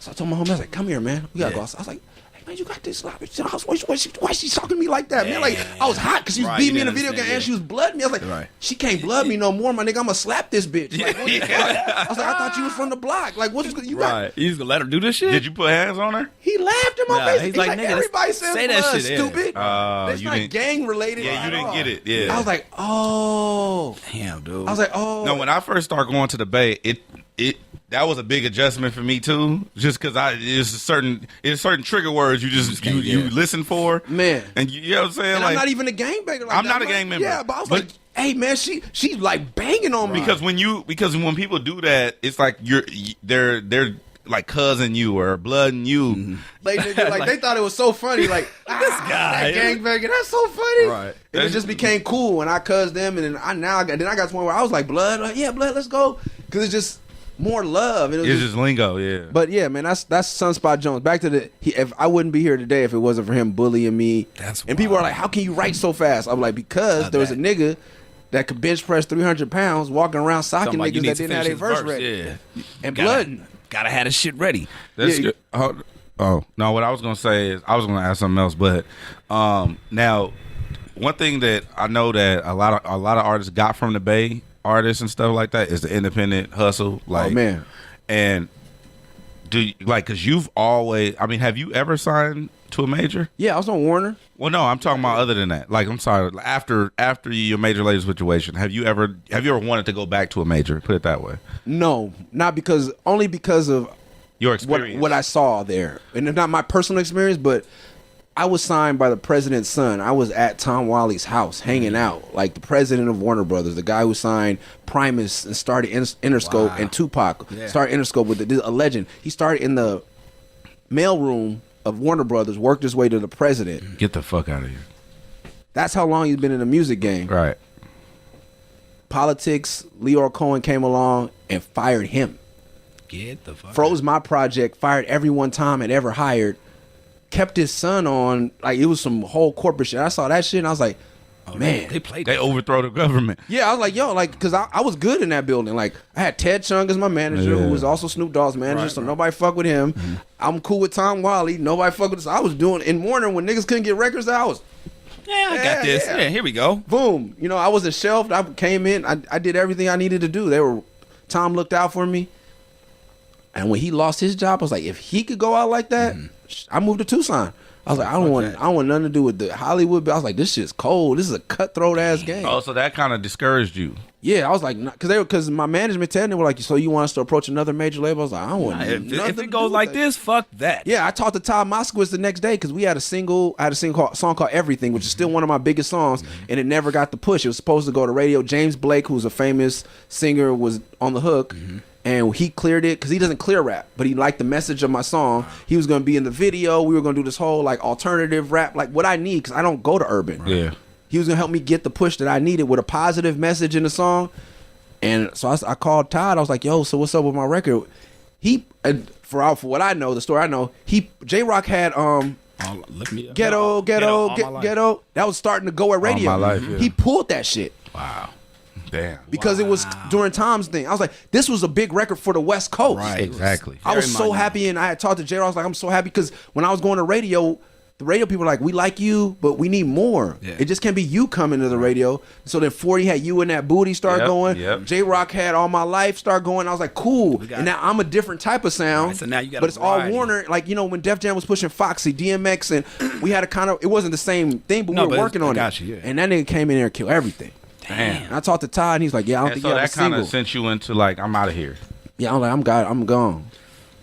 So I told my homie, I was like, come here, man, we gotta go. I was like, hey man, you got this. Why is she talking to me like that, man? Like I was hot because she was beating me in the video game and she was blooding me. I was like, she can't blood me no more, my nigga. I'm gonna slap this bitch. Like, what the fuck? I was like, I thought you was from the block. Like, what's you got?
You just gonna let her do this shit?
Did you put hands on her?
He laughed in my face. He's like, nigga, everybody says
say
blood,
that shit,
stupid. That's not gang related.
Yeah, you didn't get it. Yeah.
I was like, oh,
damn, dude.
I was like, oh.
No, when I first started going to the Bay, that was a big adjustment for me too. Just because it's certain trigger words you listen for, man. And you know what I'm saying?
And
like,
I'm not even a gangbanger. Like
I'm not a gang member.
Yeah, but I was like, hey man, she's like banging on me
because when people do that, it's like they're like cousin you or blooding you.
Mm-hmm. Like they thought it was so funny. Like this guy, that gangbanger, that's so funny. Right. And it just became cool when I cussed them, and then I got to the point where I was like, blood, blood, let's go, because it's just more love.
It's just lingo, yeah.
But yeah, man, that's Sunspot Jones. Back to if I wouldn't be here today if it wasn't for him bullying me. That's and people are like, how can you write so fast? I'm like, because there was a nigga that could bench press 300 pounds walking around socking niggas that didn't have their verse ready. Yeah. And blood.
Gotta have the shit ready.
That's good. Oh, no, what I was gonna say is I was gonna ask something else, but now one thing that I know that a lot of artists got from the Bay, artists and stuff like that, is the independent hustle. Like, oh man. And do you, like, cause you've always, I mean, have you ever signed to a major?
Yeah, I was on Warner.
Well, no, I'm talking about other than that. Like, I'm sorry, after your major label situation, have you ever wanted to go back to a major? Put it that way.
No, only because of
your experience,
what I saw there, and it's not my personal experience, but I was signed by the president's son. I was at Tom Wally's house hanging out. Like the president of Warner Brothers, the guy who signed Primus and started Interscope, and Tupac started Interscope with a legend. He started in the mailroom of Warner Brothers, worked his way to the president.
Get the fuck out of here.
That's how long he's been in the music game.
Right.
Politics, Leor Cohen came along and fired him.
Get the fuck
Froze my project, fired everyone Tom had ever hired, kept his son on. Like, it was some whole corporate shit. I saw that shit and I was like, man.
They overthrow the government.
Yeah, I was like, yo, like, because I was good in that building. Like, I had Ted Chung as my manager, who was also Snoop Dogg's manager, so nobody fuck with him. Mm-hmm. I'm cool with Tom Wally. Nobody fuck with us. I was doing, in Warner, when niggas couldn't get records out, I was,
I got this. Yeah, here we go.
Boom. You know, I wasn't shelved. I came in. I did everything I needed to do. Tom looked out for me. And when he lost his job, I was like, if he could go out like that, I moved to Tucson. I was like, I don't want nothing to do with the Hollywood. But I was like, this shit's cold. This is a cutthroat ass game.
Oh, so that kind of discouraged you.
Yeah, I was like, because my management said, they were like, so you want us to approach another major label? I was like, I don't want
if it goes like this, fuck that.
Yeah, I talked to Todd Moskowitz the next day because we had a song called Everything, which is still one of my biggest songs, and it never got the push. It was supposed to go to radio. James Blake, who's a famous singer, was on the hook. And he cleared it because he doesn't clear rap, but he liked the message of my song. He was going to be in the video. We were going to do this whole like alternative rap, like what I need, because I don't go to urban.
Yeah.
He was going to help me get the push that I needed with a positive message in the song. And so I called Todd. I was like, yo, so what's up with my record? For what I know, the story I know, J-Rock had Ghetto. That was starting to go at radio.
All My Life, yeah.
He pulled that shit.
Wow. Damn.
Because it was during Tom's thing. I was like, this was a big record for the West Coast.
Right. Exactly.
I was so happy, and I had talked to J-Rock. I was like, I'm so happy because when I was going to radio, the radio people were like, we like you, but we need more. Yeah. It just can't be you coming to the radio. So then 40 had You and That Booty start going. Yep. J-Rock had All My Life start going. I was like, cool. And now I'm a different type of sound.
Right, so now you got
but it's all Warner. Like, you know, when Def Jam was pushing Foxy, DMX, and we had a kind of, it wasn't the same thing, but we were working on it.
Yeah.
And that nigga came in there and killed everything.
Damn.
And I talked to Todd, and he's like, yeah, I don't think you have a single.
So that kind of sent you into like, I'm out of here.
Yeah, I'm like, I'm gone.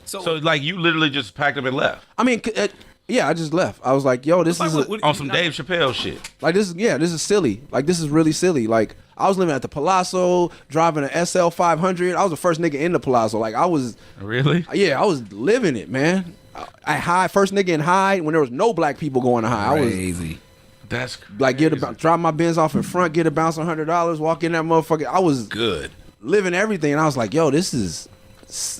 So like you literally just packed up and left.
I mean, yeah, I just left. I was like, yo, this is
on some Dave Chappelle shit.
Like this is silly. Like this is really silly. Like I was living at the Palazzo, driving an SL 500. I was the first nigga in the Palazzo. Like I was.
Really?
Yeah, I was living it, man. First nigga in High when there was no black people going to High.
Crazy.
That's
like drop my Benz off in front, get a bounce $100, walk in that motherfucker. I was
good,
living everything, and I was like, yo, this is.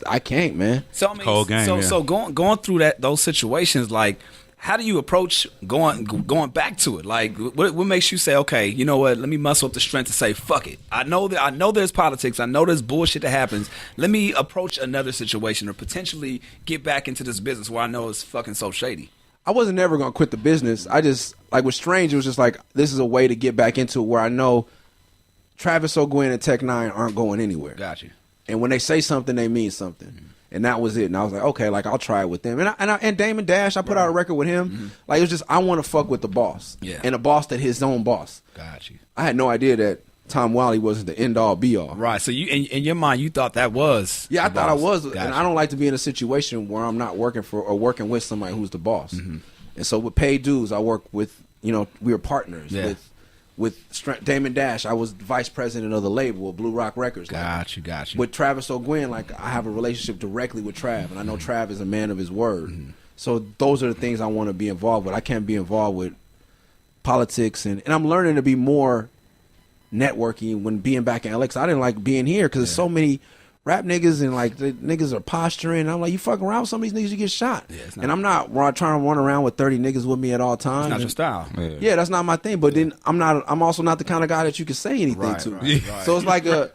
I can't, man.
So I mean,
cold game.
So going through those situations, like, how do you approach going back to it? Like, what makes you say, okay, you know what? Let me muscle up the strength to say, fuck it. I know there's politics. I know there's bullshit that happens. Let me approach another situation or potentially get back into this business where I know it's fucking so shady.
I wasn't never gonna quit the business. I just like with Strange, it was just like this is a way to get back into it where I know Travis O'Gwen and Tech Nine aren't going anywhere.
Got you.
And when they say something, they mean something. And that was it. And I was like, okay, like I'll try it with them. And Damon Dash, I put out a record with him. Like it was just I want to fuck with the boss.
Yeah.
And a boss that his own boss.
Got you.
I had no idea that Tom Wally wasn't the end all be all.
Right. So you in your mind you thought that was.
Yeah, I thought
boss.
I was.
Gotcha.
And I don't like to be in a situation where I'm not working for or working with somebody who's the boss. And so with paid dues, I work with, we were partners.
Yeah.
With Damon Dash, I was vice president of the label of Blue Rock Records.
Got you.
With Travis O'Gwen, like I have a relationship directly with Trav, and I know Trav is a man of his word. So those are the things I want to be involved with. I can't be involved with politics, and I'm learning to be more networking when being back in LA. 'Cause I didn't like being here because there's so many rap niggas and like the niggas are posturing. And I'm like, you fucking around with some of these niggas, you get shot. Yeah, and I'm not trying to run around with 30 niggas with me at all times.
It's not your style.
Yeah, that's not my thing. But then I'm also not the kind of guy that you can say anything to.
Right.
So it's like I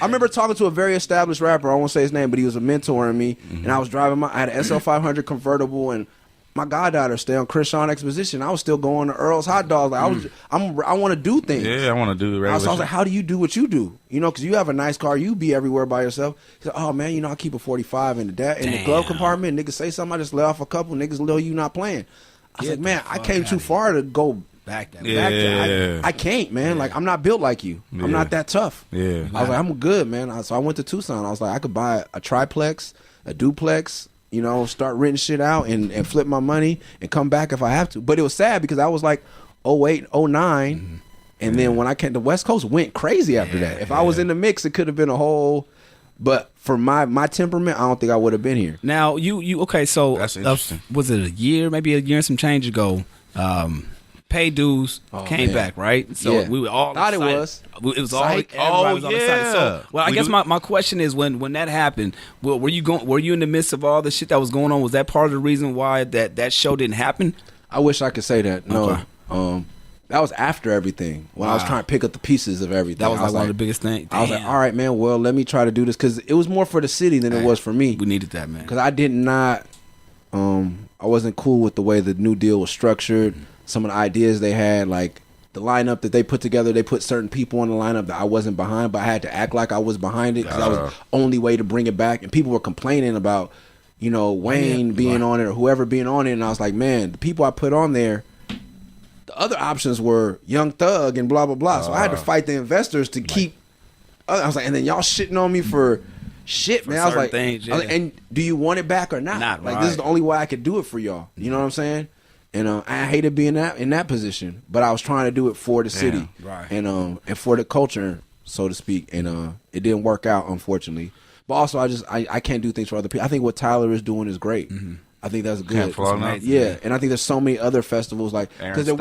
remember talking to a very established rapper. I won't say his name, but he was a mentor in me. And I was driving I had an SL 500 convertible, and my goddaughter stayed on Chris Sean Exposition. I was still going to Earl's Hot Dogs. Like I want to do things.
Yeah, I want to do the
regular. So I was like, how do you do what you do? Because you have a nice car, you be everywhere by yourself. He said, oh man, I keep a 45 in the glove compartment. Niggas say something, I just let off a couple. Niggas know you not playing. I was like, man, I came too far to go back there. I can't, man. Like I'm not built like you. I'm not that tough.
Yeah,
I was like, I'm good, man. So I went to Tucson. I was like, I could buy a triplex, a duplex, you know, start renting shit out and flip my money and come back if I have to. But it was sad because I was like 08, 09, and then when I came, the West Coast went crazy after that. If I was in the mix, it could have been a whole. But for my temperament, I don't think I would have been here.
Now you okay? So
that's interesting.
Was it a year, maybe a year and some change ago? Paid dues came back, right? So we were all
thought
excited.
it was.
It was all.
Psych.
Everybody was all excited. So, well, I guess my question is when that happened, were you in the midst of all the shit that was going on? Was that part of the reason why that show didn't happen?
I wish I could say that. No.
Okay.
That was after everything. When I was trying to pick up the pieces of everything.
That was like one of the biggest things.
I was like, all right, man, well, let me try to do this. Because it was more for the city than it was for me.
We needed that, man.
Because I did not, I wasn't cool with the way the New Deal was structured. Some of the ideas they had, like the lineup that they put together, they put certain people on the lineup that I wasn't behind, but I had to act like I was behind it because that was the only way to bring it back. And people were complaining about, you know, Wayne being on it or whoever being on it. And I was like, man, the people I put on there, the other options were Young Thug and blah, blah, blah. So I had to fight the investors to keep. I was like, and then y'all shitting on me for shit, man. I was like, and do you want it back or not? Like, this is the only way I could do it for y'all. You know what I'm saying? And I hated being in that position, but I was trying to do it for the city, and for the culture, so to speak. And it didn't work out, unfortunately. But also, I can't do things for other people. I think what Tyler is doing is great. Mm-hmm. I think that's good. Yeah, and I think there's so many other festivals like because there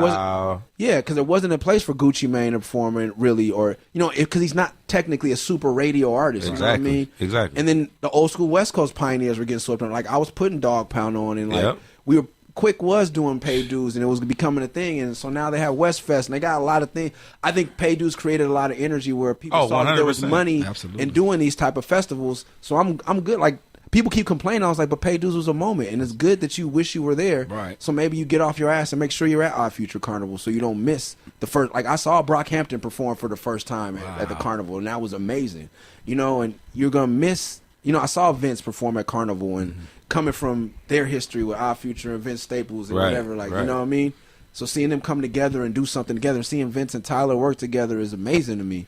wasn't a place for Gucci Mane to perform in really, or because he's not technically a super radio artist.
Exactly.
You know what I mean?
Exactly.
And then the old school West Coast pioneers were getting swept on. Like I was putting Dog Pound on, and like we were. Quick was doing paid dues, and it was becoming a thing, and so now they have West Fest, and they got a lot of things. I think paid dues created a lot of energy where people saw that there was money in doing these type of festivals. So I'm good. Like people keep complaining, I was like, but paid dues was a moment, and it's good that you wish you were there. Right. So maybe you get off your ass and make sure you're at Odd Future Carnival, so you don't miss the first. Like I saw Brockhampton perform for the first time at the Carnival, and that was amazing. And you're gonna miss. I saw Vince perform at Carnival, and coming from their history with Odd Future and Vince Staples and whatever, like, you know what I mean? So seeing them come together and do something together, and seeing Vince and Tyler work together is amazing to me.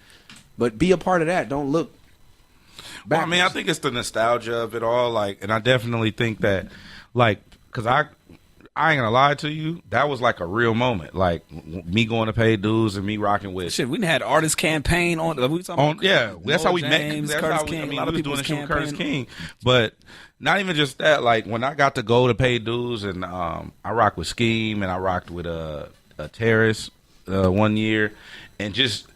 But be a part of that. Don't look back.
Well, I mean, I think it's the nostalgia of it all, like, and I definitely think that, like, because I ain't gonna lie to you, that was like a real moment. Like me going to pay dues and me rocking with
shit. We had artist campaign on. We talking about
that's how we met. That's how we, a lot of people doing this shit with Curtis King, but not even just that. Like when I got to go to pay dues, and I rocked with Scheme, and I rocked with a Terrace 1 year, and just.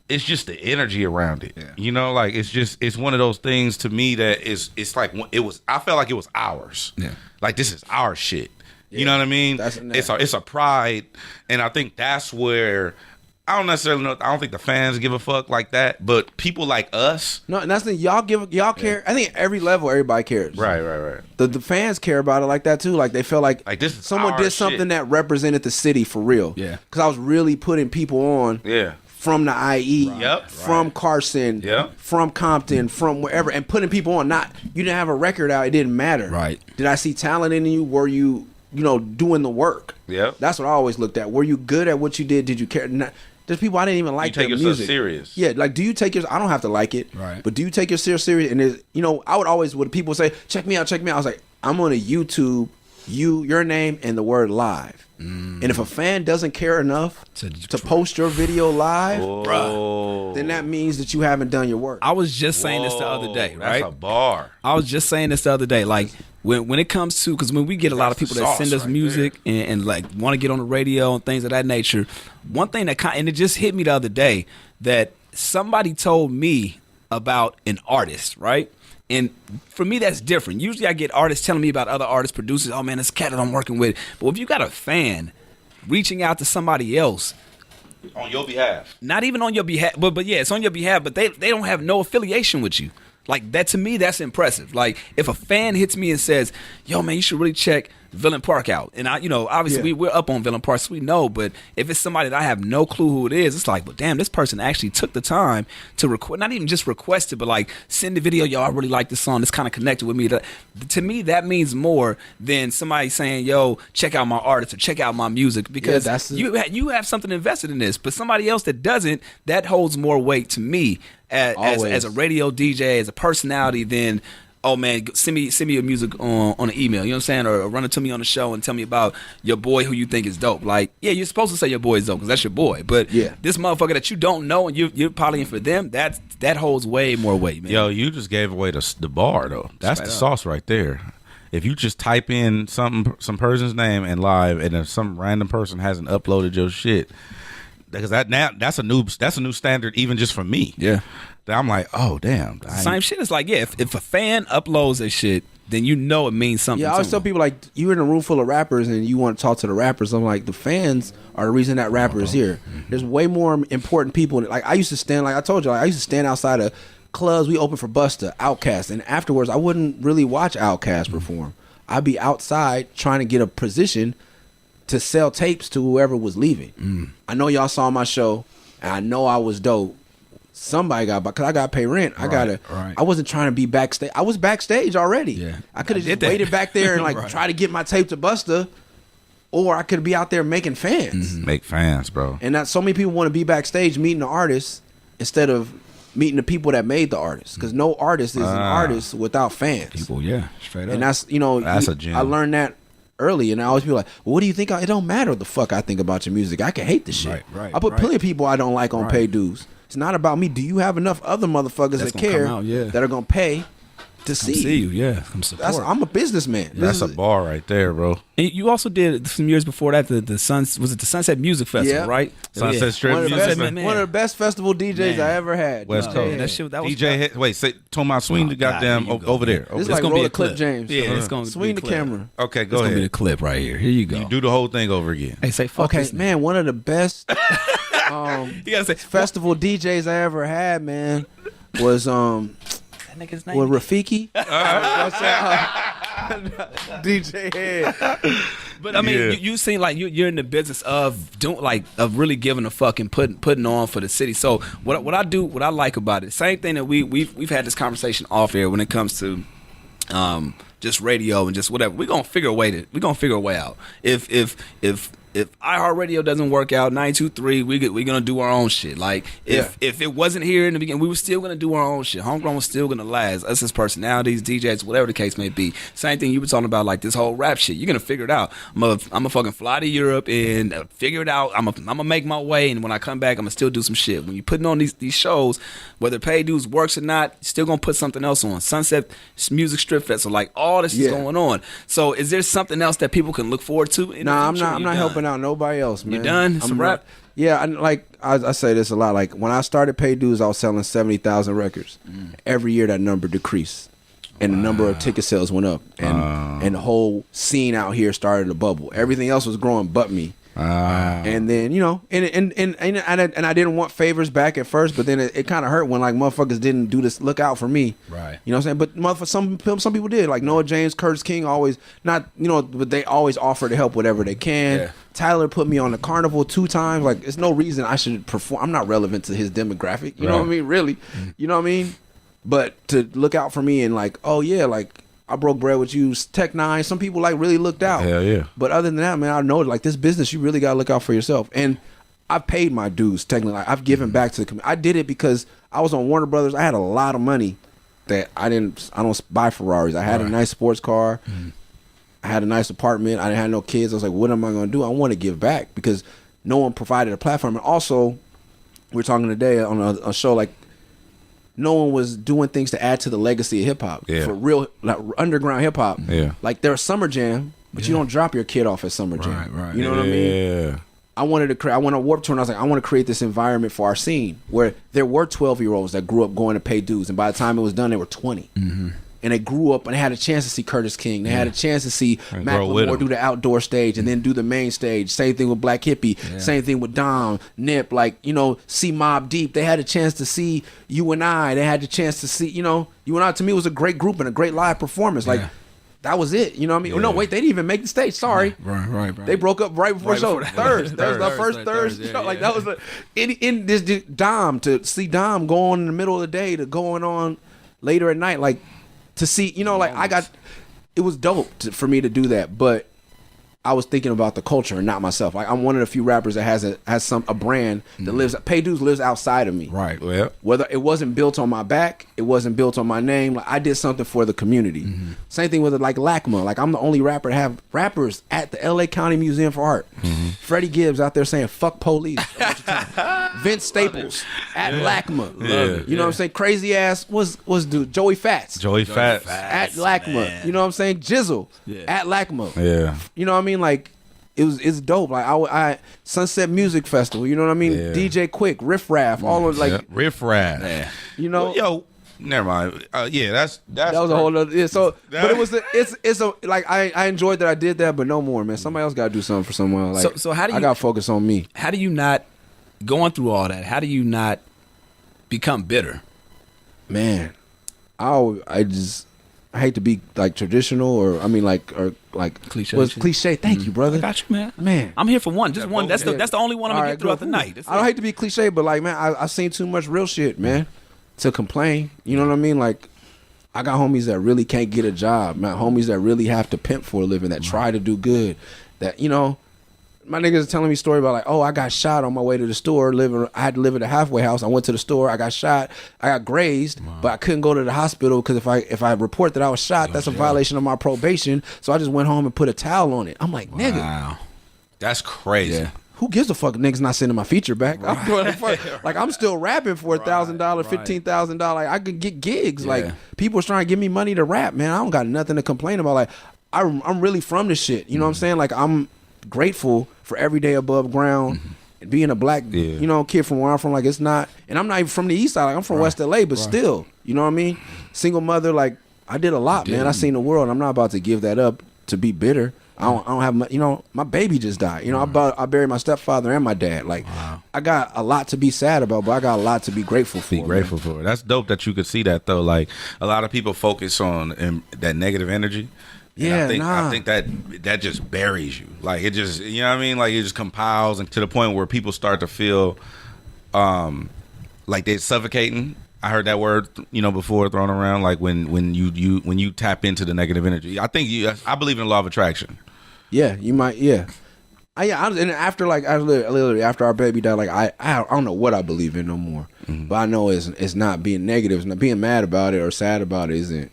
It's just the energy around it, like it's one of those things to me that it's like it was. I felt like it was ours. Yeah, like this is our shit. You know what I mean? It's a pride, and I think that's where I don't necessarily know. I don't think the fans give a fuck like that, but people like us. No,
and that's the y'all care. I think at every level everybody cares.
Right.
The fans care about it like that too. Like they feel like
this is
someone did something that represented the city for real. Yeah, because I was really putting people on.
Yeah.
From the IE, from Carson, from Compton, from wherever, and putting people on. Not you didn't have a record out, it didn't matter. Right? Did I see talent in you? Were you, doing the work? Yeah. That's what I always looked at. Were you good at what you did? Did you care? There's people I didn't even like.
You take
their
yourself
music.
Serious.
Yeah, like do you take your? I don't have to like it, right? But do you take yourself serious? And there's, I would always when people say, check me out. I was like, I'm on a YouTube. Your name and the word live. And if a fan doesn't care enough to post your video live, then that means that you haven't done your work.
I was just saying this the other day, right?
That's a bar.
I was just saying this the other day. Like when it comes to, because when we get a lot of people that send us music and like want to get on the radio and things of that nature, one thing and it just hit me the other day that somebody told me about an artist, right? And for me, that's different. Usually I get artists telling me about other artists, producers. Oh, man, this cat that I'm working with. But if you got a fan reaching out to somebody else.
On your behalf.
Not even on your behalf. But yeah, it's on your behalf. But they don't have no affiliation with you. Like, that to me, that's impressive. Like, if a fan hits me and says, yo, man, you should really check Villain Park out. And obviously we're up on Villain Park, so we know, but if it's somebody that I have no clue who it is, it's like, well, damn, this person actually took the time to request, not even just request it, but like send the video, yo, I really like this song, it's kind of connected with me. To me, that means more than somebody saying, yo, check out my artist or check out my music, because you have something invested in this, but somebody else that doesn't, that holds more weight to me as a radio DJ, as a personality than oh man, send me your music on an email. You know what I'm saying? Or run it to me on the show and tell me about your boy who you think is dope. Like, yeah, you're supposed to say your boy is dope because that's your boy. But this motherfucker that you don't know and you're polying for them, that holds way more weight, man.
Yo, you just gave away the bar though. That's the sauce right there. If you just type in some person's name and live, and if some random person hasn't uploaded your shit, because that's a new standard even just for me.
Yeah,
I'm like, oh damn.
Same shit. It's like, yeah, if a fan uploads that shit, then you know it means something.
Yeah, I always tell people, like, you're in a room full of rappers and you want to talk to the rappers. I'm like, the fans are the reason that rapper is here. There's way more important people. Like, I used to stand, like I told you, I used to stand outside of clubs. We opened for Busta, Outkast, and afterwards I wouldn't really watch Outkast perform. I'd be outside trying to get a position to sell tapes to whoever was leaving. I know y'all saw my show, and I know I was dope. Somebody got, because I got to pay rent. I wasn't trying to be backstage. I was backstage already.
Yeah,
I could have just waited back there and like try to get my tape to Busta, or I could be out there making fans.
Make fans, bro.
And that so many people want to be backstage meeting the artists instead of meeting the people that made the artist, because no artist is an artist without fans.
People, straight up.
And that's, you know,
that's a gem.
I learned that early, and I always be like, well, what do you think? It don't matter what the fuck I think about your music. I can hate the shit. I put plenty of people I don't like on paid dues. It's not about me. Do you have enough other motherfuckers that care that are gonna pay to see
you? Yeah, come support.
I'm a businessman.
That's a bar right there, bro.
And you also did some years before that the Sunset Music Festival, right?
Sunset Strip Music.
One of the best festival DJs I ever had.
West Coast.
That shit, that was
DJ HED. Wait, say Tomas Swing the goddamn over there.
This is like roll a clip, James.
Yeah, it's gonna
swing the camera.
Okay,
It's
go ahead.
gonna be the clip right here. Here you go.
You do the whole thing over again.
Hey, say fuck.
Okay, man, one of the best
you gotta say
festival DJs I ever had, man, was
that nigga's name.
with Rafiki. DJ HED.
But I mean, you seem like you're in the business of doing, like, of really giving a fuck and putting on for the city. So what I like about it, same thing that we've had this conversation off air when it comes to just radio and just whatever. We're gonna figure a way out. If iHeartRadio doesn't work out, 923, we're gonna do our own shit. Like if it wasn't here in the beginning, we were still gonna do our own shit. Homegrown was still gonna last. Us as personalities, DJs, whatever the case may be. Same thing you were talking about, like this whole rap shit. You're gonna figure it out. I'm gonna fucking fly to Europe and figure it out. I'm gonna make my way, and when I come back, I'm gonna still do some shit. When you're putting on these shows, whether paid dues works or not, you're still gonna put something else on. Sunset Music Strip Festival, like all this is going on. So is there something else that people can look forward to?
Nah, I'm not helping out nobody else, man.
You done? Some rap?
Yeah, I say this a lot. Like, when I started paid dues, I was selling 70,000 records. Every year that number decreased, and the number of ticket sales went up, and the whole scene out here started to bubble. Everything else was growing but me. And then, you know, and I didn't want favors back at first, but then it kind of hurt when, like, motherfuckers didn't do this. Look out for me,
right?
You know what I'm saying? But some people did. Like Noah James, Curtis King, always not, you know, but they always offer to help whatever they can.
Yeah.
Tyler put me on the Carnival 2 times. Like, there's no reason I should perform. I'm not relevant to his demographic. You know what I mean? Really, you know what I mean? But to look out for me and, like, oh yeah, like, I broke bread with you, Tech Nine. Some people, like, really looked out.
Hell yeah.
But other than that, man, I know, like, this business, you really got to look out for yourself. And I've paid my dues, technically. Like, I've given back to the community. I did it because I was on Warner Brothers. I had a lot of money that I don't buy Ferraris. I had a nice sports car. I had a nice apartment. I didn't have no kids. I was like, what am I going to do? I want to give back because no one provided a platform. And also, we were talking today on a show, like, no one was doing things to add to the legacy of hip-hop. For real, like, underground hip-hop. Like, there's Summer Jam, but you don't drop your kid off at Summer Jam.
Right.
You know what I mean? I wanted to Warped Tour, and I was like, I want to create this environment for our scene where there were 12-year-olds that grew up going to pay dues, and by the time it was done, they were 20. And they grew up and they had a chance to see Curtis King. They had a chance to see Macklemore do the outdoor stage and then do the main stage. Same thing with Black Hippie. Same thing with Dom, Nip. Like, you know, see Mobb Deep. They had a chance to see You and I. They had the chance to see, you know, You and I, to me, was a great group and a great live performance. Like, that was it. You know what I mean? No, wait, they didn't even make the stage. Sorry.
Right.
They broke up right before the show. Third. That was the first third show. Like, that was in this Dom, to see Dom go on in the middle of the day to going on later at night. Like, to see, you know, like, it was dope for me to do that, but I was thinking about the culture and not myself. Like I'm one of the few rappers that has a brand that lives. Pay Dues lives outside of me.
Right.
Well,
Whether it wasn't built on my back, it wasn't built on my name. Like I did something for the community. Same thing with it, like LACMA. Like I'm the only rapper to have rappers at the LA County Museum for Art. Freddie Gibbs out there saying "fuck police." Vince Staples at LACMA. You know what I'm saying? Crazy ass was dude Joey Fats.
Joey Fats.
At LACMA.
Man.
You know what I'm saying? Jizzle at LACMA.
Yeah.
You know what I mean? Like it's dope. Like I Sunset Music Festival. You know what I mean?
Yeah.
DJ Quick, Riff Raff, all of like
Riff Raff.
Yeah.
you know.
Well, yo, never mind. Yeah, that's
that was a whole other. Yeah, so, but it was it's a like I enjoyed that I did that, but no more, man. Somebody else got to do something for someone. Like
So how do you?
I got to focus on me.
How do you not going through all that? How do you not become bitter?
Man, I hate to be like traditional or
Cliche
was
shit.
cliche. Thank you, brother.
I got you, man.
Man.
I'm here for one. Just one. That's the only one I'm
All
gonna
right,
get throughout
go
the
for
night.
it.
That's
I don't
it.
hate to be cliche, but like, man, I've seen too much real shit, man, to complain. You know what I mean? Like, I got homies that really can't get a job, man. Homies that really have to pimp for a living, that try to do good. That, you know, my niggas are telling me a story about like, oh, I got shot on my way to the store. I had to live at a halfway house. I went to the store. I got shot. I got grazed, but I couldn't go to the hospital because if I report that I was shot, that's a violation of my probation. So I just went home and put a towel on it. I'm like, nigga,
Wow.
That's crazy.
Yeah.
who gives a fuck? Niggas not sending my feature back. I'm doing like I'm still rapping for $1,000, $15,000. I could get gigs.
Yeah.
Like people was trying to give me money to rap. Man, I don't got nothing to complain about. Like I'm really from this shit. You know what I'm saying? Like I'm grateful for every day above ground. And being a black, you know, kid from where I'm from, like it's not, and I'm not even from the east side. Like I'm from West LA, but still, you know what I mean? Single mother, like I did a lot, man. I seen the world. I'm not about to give that up to be bitter. I don't have my, you know, my baby just died. You know, I buried my stepfather and my dad. Like I got a lot to be sad about, but I got a lot to be grateful for.
Be grateful for. That's dope that you could see that though. Like a lot of people focus on that negative energy.
Yeah,
I think that just buries you. Like it just, you know what I mean? Like it just compiles and to the point where people start to feel like they're suffocating. I heard that word, you know, before thrown around. Like when you tap into the negative energy. I believe in the law of attraction.
Yeah, you might. Yeah, and after like I literally after our baby died, like I don't know what I believe in no more. But I know it's not being negative. It's not being mad about it or sad about it.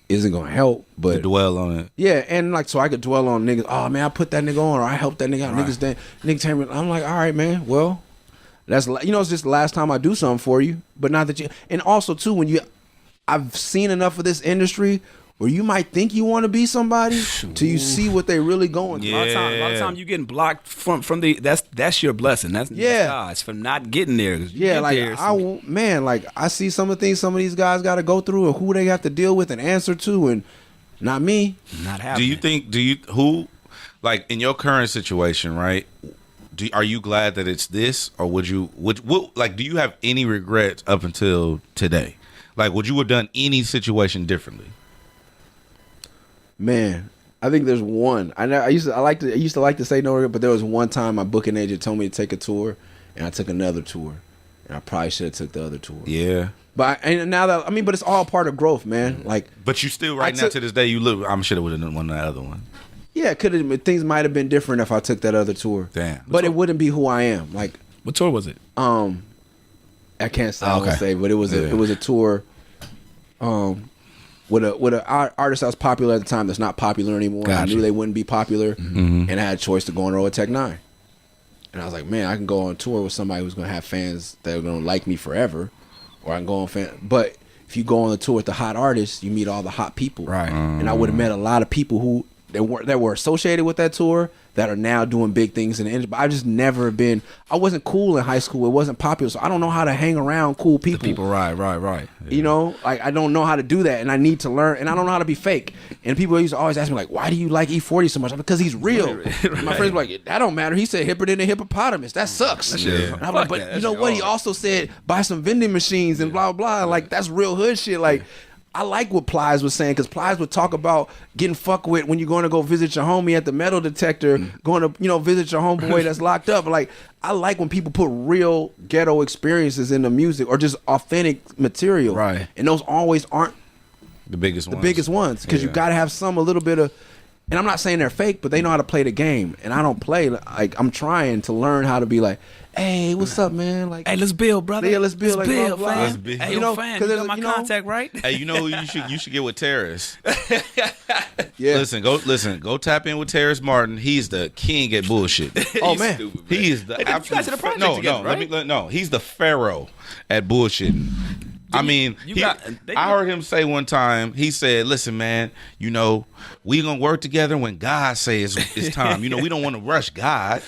Isn't gonna help, but
To dwell on it.
yeah, and like so I could dwell on niggas. Oh man, I put that nigga on, or I helped that nigga out. Niggas tell me, I'm like, all right, man. Well, that's it's just the last time I do something for you. But not that you, and also too, I've seen enough of this industry where you might think you want to be somebody till you see what they really going through.
A lot of time you getting blocked from the that's your blessing. That's God's from not getting there.
Yeah, like I see some of the things some of these guys got to go through and who they have to deal with and answer to, and not me.
Not happening.
Who like in your current situation, right? Are you glad that it's this, or do you have any regrets up until today? Like, would you have done any situation differently?
Man, I think there's one. I used to like to say no, but there was one time my booking agent told me to take a tour, and I took another tour, and I probably should have took the other tour.
Yeah.
But but it's all part of growth, man. Like,
but you still now to this day you look. I'm sure it would have done one of the other one.
Yeah, things might have been different if I took that other tour.
Damn.
But it wouldn't be who I am. Like,
what tour was it?
I can't say. I would say, but it was a tour. With an artist that was popular at the time that's not popular anymore. Gotcha. I knew they wouldn't be popular, and I had a choice to go on the road with Tech 9. And I was like, man, I can go on tour with somebody who's going to have fans that are going to like me forever, or I can go on But if you go on the tour with the hot artists, you meet all the hot people.
Right.
And I would have met a lot of people that were associated with that tour that are now doing big things in the industry. But I just never been. I wasn't cool in high school. It wasn't popular, so I don't know how to hang around cool people.
Right.
Yeah.
You know, like I don't know how to do that, and I need to learn. And I don't know how to be fake. And people used to always ask me like, "Why do you like E40 so much?" Because he's real. Right. My friends were like, "That don't matter." He said, "Hipper than a hippopotamus." That sucks.
Yeah.
And I'm like, "But you know what?" He also said, "Buy some vending machines and blah blah." Like that's real hood shit. Like. I like what Plies was saying, because Plies would talk about getting fucked with when you're going to go visit your homie at the metal detector, going to, visit your homeboy that's locked up. Like, I like when people put real ghetto experiences in the music or just authentic material. Right. And those always aren't
the biggest ones.
Because you got to have a little bit of, And I'm not saying they're fake, but they know how to play the game. And I don't play. Like, I'm trying to learn how to be like, hey, what's up, man? Like,
hey, let's build, brother.
Yeah, let's build.
Let's
like,
build,
blah, blah.
fam.
Let's build.
Hey,
You know,
fam,
'cause
you
there's-
got my
you know-
contact, right?
Hey, you know who you should get with Terrace.
Yeah.
Listen, go tap in with Terrace Martin. He's the king at bullshit.
Oh, man.
Stupid,
He is the
Hey, you guys did a project together, right?
No, he's the pharaoh at bullshitting. I mean, I heard him say one time, he said, listen, man, you know, we gonna work together when God says it's time. You know, we don't want to rush God.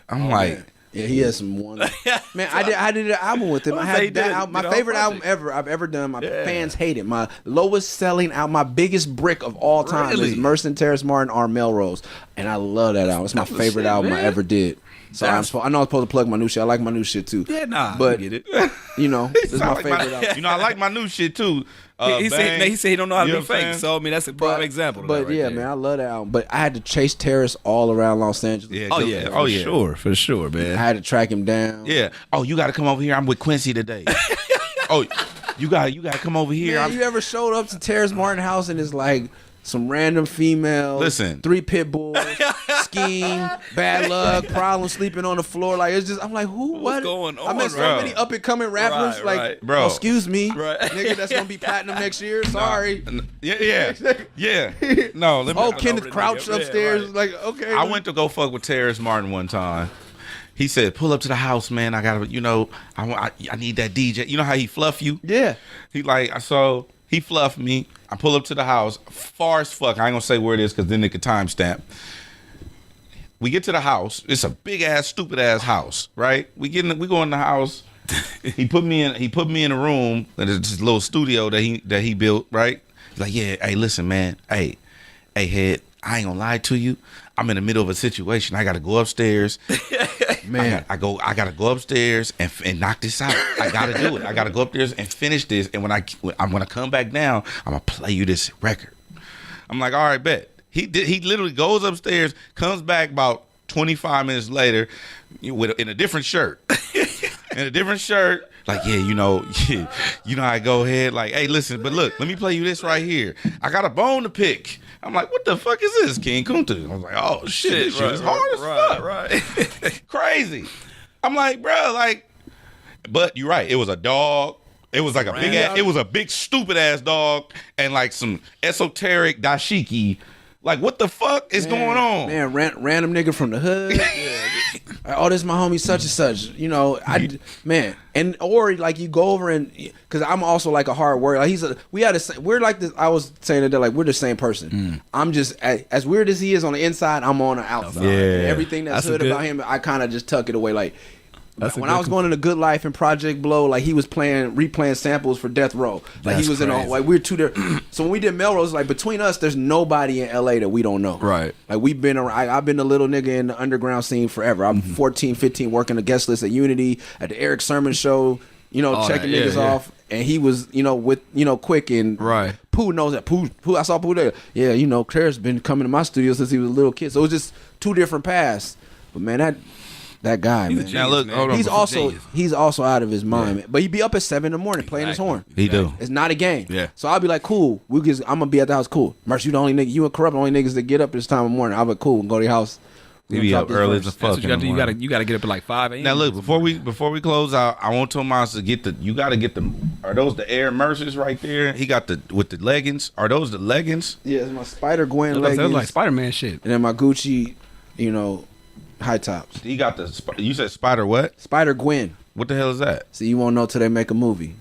I'm like,
Man. Yeah, he has some one. Man, I did an album with him. I
say he
had
did,
that my
you know,
favorite album
project.
I've ever done. My fans hate it. My lowest selling album, my biggest brick of all time
Really?
is Murs and Terrace Martin are Melrose, and I love that album. It's my
That's
favorite
shit,
album I
man.
ever did. So I know I'm supposed to plug my new shit. I like my new shit too.
Yeah, nah,
but
I get it.
You know, this is
I
my
like
favorite album.
you know, I like my new shit too.
He said he don't know how to
You
be
know what I'm
fake.
saying?
So I mean, that's a prime example. Of
But
that right
yeah,
there.
man, I love that album. But I had to chase Terrace all around Los Angeles.
Yeah,
Oh
go-
yeah,
oh
for
yeah,
sure, for sure,
I
man.
had to track him down.
yeah. Oh, you got to come over here. I'm with Quincy today. Oh, you got to come over here.
Man, you ever showed up to Terrace Martin house and it's like some random female,
Listen.
3 pit bulls, scheme, bad luck, problem sleeping on the floor. Like, it's just, I'm like, who? What?
going
I met
on,
so
bro?
many up and coming rappers.
Right,
like,
right.
Bro.
oh, excuse me,
Right.
nigga, that's gonna be platinum next year. Sorry.
Yeah. No, let me.
Oh,
know
Kenneth
the
Crouch
nigga. Yeah,
upstairs.
right.
Like, okay.
I went to go fuck with Terrace Martin one time. He said, "Pull up to the house, man. I gotta, you know, I need that DJ. You know how he fluff you?
Yeah.
He like so he fluffed me. I pull up to the house, far as fuck. I ain't gonna say where it is because then it could timestamp. We get to the house. It's a big ass, stupid ass house, right? We go in the house. He put me in a room. It's this little studio that he built, right? He's like, yeah, hey, listen, man, hey, head. I ain't gonna lie to you. I'm in the middle of a situation. I gotta go upstairs.
Man.
I gotta go upstairs and knock this out. I gotta do it. I gotta go upstairs and finish this. And when I'm gonna come back down, I'm gonna play you this record. I'm like, all right, bet. He literally goes upstairs, comes back about 25 minutes later in a different shirt. In a different shirt. Like, yeah, you know I go ahead. Like, hey, listen, but look, let me play you this right here. I got a bone to pick. I'm like, what the fuck is this, King Kunta? I was like, oh shit, this shit is hard as fuck.
Right.
Crazy. I'm like, bro, like, but you're right. It was a dog. It was like a big ass, it was a big stupid ass dog and like some esoteric dashiki. Like, what the fuck is going on?
Man, random nigga from the hood. Oh, this is my homie such and such. You know, and or like you go over and because I'm also like a hard worker. Like we're like this. I was saying that like we're the same person. I'm just as weird as he is on the inside. I'm on the outside.
Yeah.
And everything that's
That's a
hood
good-
about him, I kind of just tuck it away. Like
That's a
when
good
I was going into Good Life and Project Blow, like he was replaying samples for Death Row. Like
That's
he was in
crazy.
like we're two different. So when we did Melrose, like between us, there's nobody in LA that we don't know.
Right.
Like we've been around. I've been a little nigga in the underground scene forever. I'm 14, 15, working the guest list at Unity at the Eric Sermon show. You know,
All
checking
that, yeah,
niggas
yeah.
off, and he was, you know, with Quick and
Right.
Pooh knows that. Pooh, I saw Pooh there. Yeah, you know, Claire's been coming to my studio since he was a little kid. So it was just two different paths. But man, that guy,
He's a
man.
genius,
look,
man.
hold on.
He's also out of his mind, man. But he'd be up at 7 in the morning playing his horn.
He do.
It's not a game.
Yeah.
So I'll be like, cool. I'm gonna be at the house. Cool. Merce, you the only nigga. You and Corrupt the only niggas that get up this time of morning. I'll be cool and go to your house.
He be up early as a fuck.
That's what you
in
got
the
to do.
morning.
You got to get up at like 5 a.m.
Now look, before we close out, I want Tomas to get you gotta get the are those the Air Mercers right there? He got with the leggings. Are those the leggings?
Yeah, it's my Spider Gwen
That
leggings.
was like Spider-Man shit.
And then my Gucci, you know, high tops.
He got you said Spider what?
Spider Gwen.
What the hell is that?
So you won't know till they make a movie.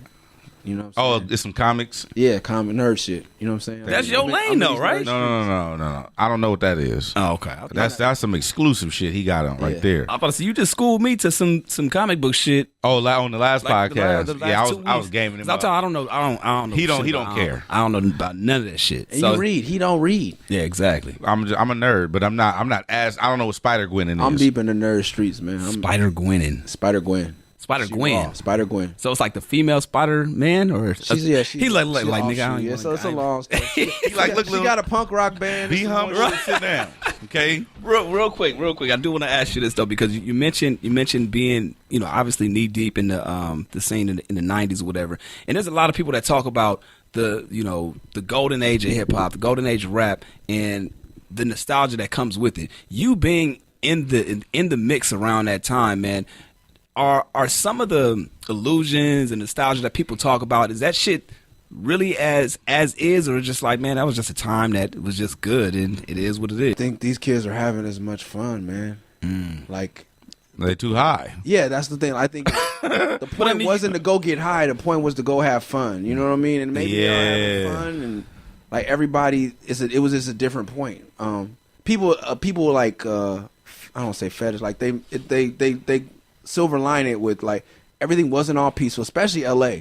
You know what I'm
Oh,
saying?
it's some comics.
Yeah, comic nerd shit. You know what I'm saying?
That's your lane,
I'm
though,
these
right?
nerd
No. I don't know what that is.
Oh, okay.
That's some exclusive shit he got on right
Yeah.
there.
I'm about to say you just schooled me to some comic book shit.
Oh, on the last
Like
podcast.
the last
Yeah,
2
I was
weeks.
gaming him
'Cause I'm
up.
telling you, I don't know.
He don't
shit about-
care.
I don't know about none of that shit.
And
So
you read. He don't read.
yeah, exactly.
I'm a nerd, but I'm not as I don't know what Spider Gwen is.
I'm deep in the nerd streets, man. I'm
Spider Gwen.
Spider Gwen.
Spider
She
Gwen.
raw. Spider Gwen.
So it's like the female Spider Man, or
She's
he like
she
nigga. I
offshoot.
don't
Yeah,
even
so it's a
wanna-
long story.
like, look,
she
little-
got a punk rock band.
Be
and some
humble
more
and sit down. Okay.
Real quick. I do want to ask you this though, because you mentioned being, you know, obviously knee deep in the scene in the '90s or whatever, and there's a lot of people that talk about the golden age of hip hop, the golden age of rap, and the nostalgia that comes with it. You being in the mix around that time, man. Are some of the illusions and nostalgia that people talk about, is that shit really as is, or just like, man, that was just a time that was just good and it is what it is?
I think these kids are having as much fun, man. Like,
they too high.
Yeah, that's the thing. I think the point wasn't to go get high. The point was to go have fun. You know what I mean? And maybe they're having fun, and like everybody, it was just a different point. People like I don't say fetish. Like they silver line it with like everything wasn't all peaceful, especially LA.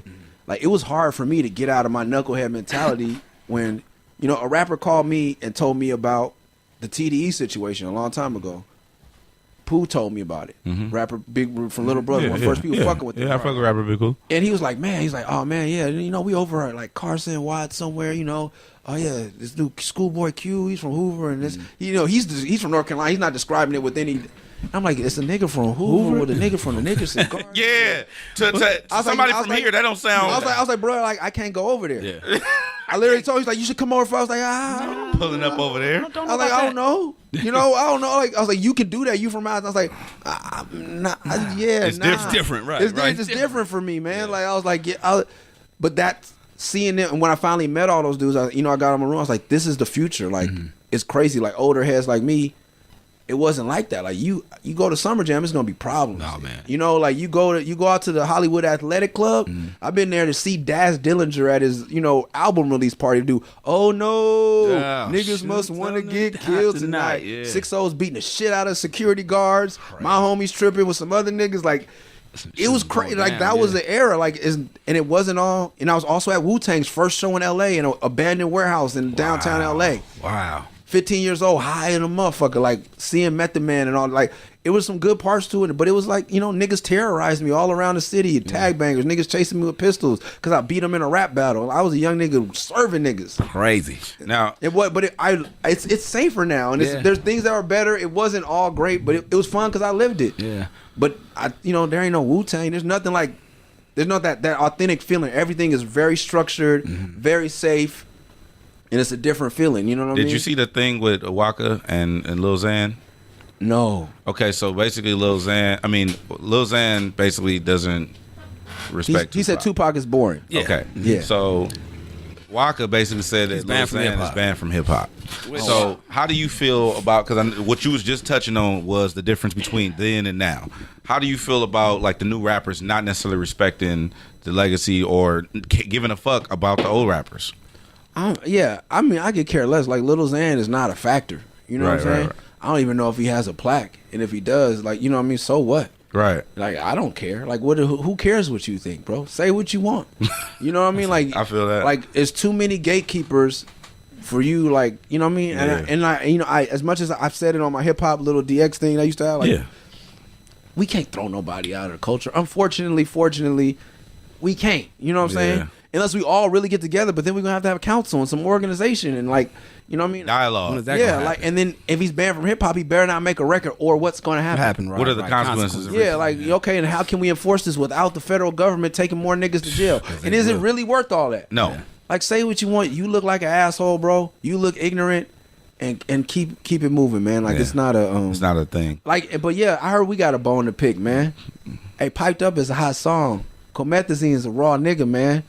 Like it was hard for me to get out of my knucklehead mentality when, you know, a rapper called me and told me about the TDE situation a long time ago. Pooh told me about it. Rapper Big from Little Brother, one of the first people fucking with him.
Yeah, I fuck with Rapper Big Cool.
And he was like, oh man, yeah, you know, we over at like Carson Watts somewhere, you know. Oh yeah, this new Schoolboy Q, he's from Hoover, and this, you know, he's from North Carolina. He's not describing it with any. I'm like, it's a nigga from Hoover with a nigga from the nigga cigar.
Yeah, to somebody from here, that don't sound.
I was like, bro, like I can't go over there. Yeah. I literally told him, he's like, you should come over. I was like,
pulling up over there.
I was like, I don't know. You know, I don't know. Like I was like, you can do that. You from out. I was like,
It's different, right?
It's different for me, man. Like I was like, but that seeing it, and when I finally met all those dudes, I got in my room. I was like, this is the future. Like it's crazy. Like older heads like me. It wasn't like that. Like you go to Summer Jam, it's gonna be problems.
Oh man.
You know, like you go out to the Hollywood Athletic Club. I've been there to see Daz Dillinger at his, you know, album release party do. Oh no, niggas must want to get killed tonight. Yeah. 6-0's beating the shit out of security guards. Crazy. My homies tripping with some other niggas. Like it was crazy. Like that was the era. Like and it wasn't all. And I was also at Wu-Tang's first show in L.A. in an abandoned warehouse in downtown L.A.
Wow.
15 years old, high in a motherfucker, like seeing Method Man and all. Like it was some good parts to it, but it was like, you know, niggas terrorized me all around the city. Tag bangers, niggas chasing me with pistols because I beat them in a rap battle. I was a young nigga serving niggas.
Crazy.
Now
it's safer now, and there's things that are better. It wasn't all great, but it was fun because I lived it.
Yeah.
But there ain't no Wu-Tang. There's nothing like. There's not that authentic feeling. Everything is very structured, very safe. And it's a different feeling, you know what I mean?
Did you see the thing with Waka and Lil Xan?
No.
Okay, so basically Lil Xan basically doesn't respect Tupac.
He said Tupac is boring.
Yeah. Okay.
Yeah.
So Waka basically said that Lil Xan is banned from hip hop. So how do you feel about, because what you was just touching on was the difference between then and now. How do you feel about like the new rappers not necessarily respecting the legacy or giving a fuck about the old rappers?
I mean, I could care less. Like, Lil Xan is not a factor. You know what I'm saying? Right. I don't even know if he has a plaque. And if he does, like, you know what I mean? So what?
Right.
Like, I don't care. Like, who cares what you think, bro? Say what you want. You know what I mean? Like,
I feel that.
Like, it's too many gatekeepers for you, like, you know what I mean? Yeah. And I as much as I've said it on my hip-hop little DX thing I used to have, like, we can't throw nobody out of the culture. Unfortunately, fortunately, we can't. You know what I'm saying? Unless we all really get together, but then we're gonna have to have a council and some organization and like, you know what I mean?
Dialogue.
Yeah, like, and then if he's banned from hip hop, he better not make a record, or what's gonna happen?
Right, what are the consequences?
Yeah, like, okay, and how can we enforce this without the federal government taking more niggas to jail? And is it really worth all that?
No.
Like, say what you want. You look like an asshole, bro. You look ignorant, and keep it moving, man. Like, it's not a
thing.
Like, but yeah, I heard we got a bone to pick, man. Hey, Piped Up is a hot song. Comethazine is a raw nigga, man.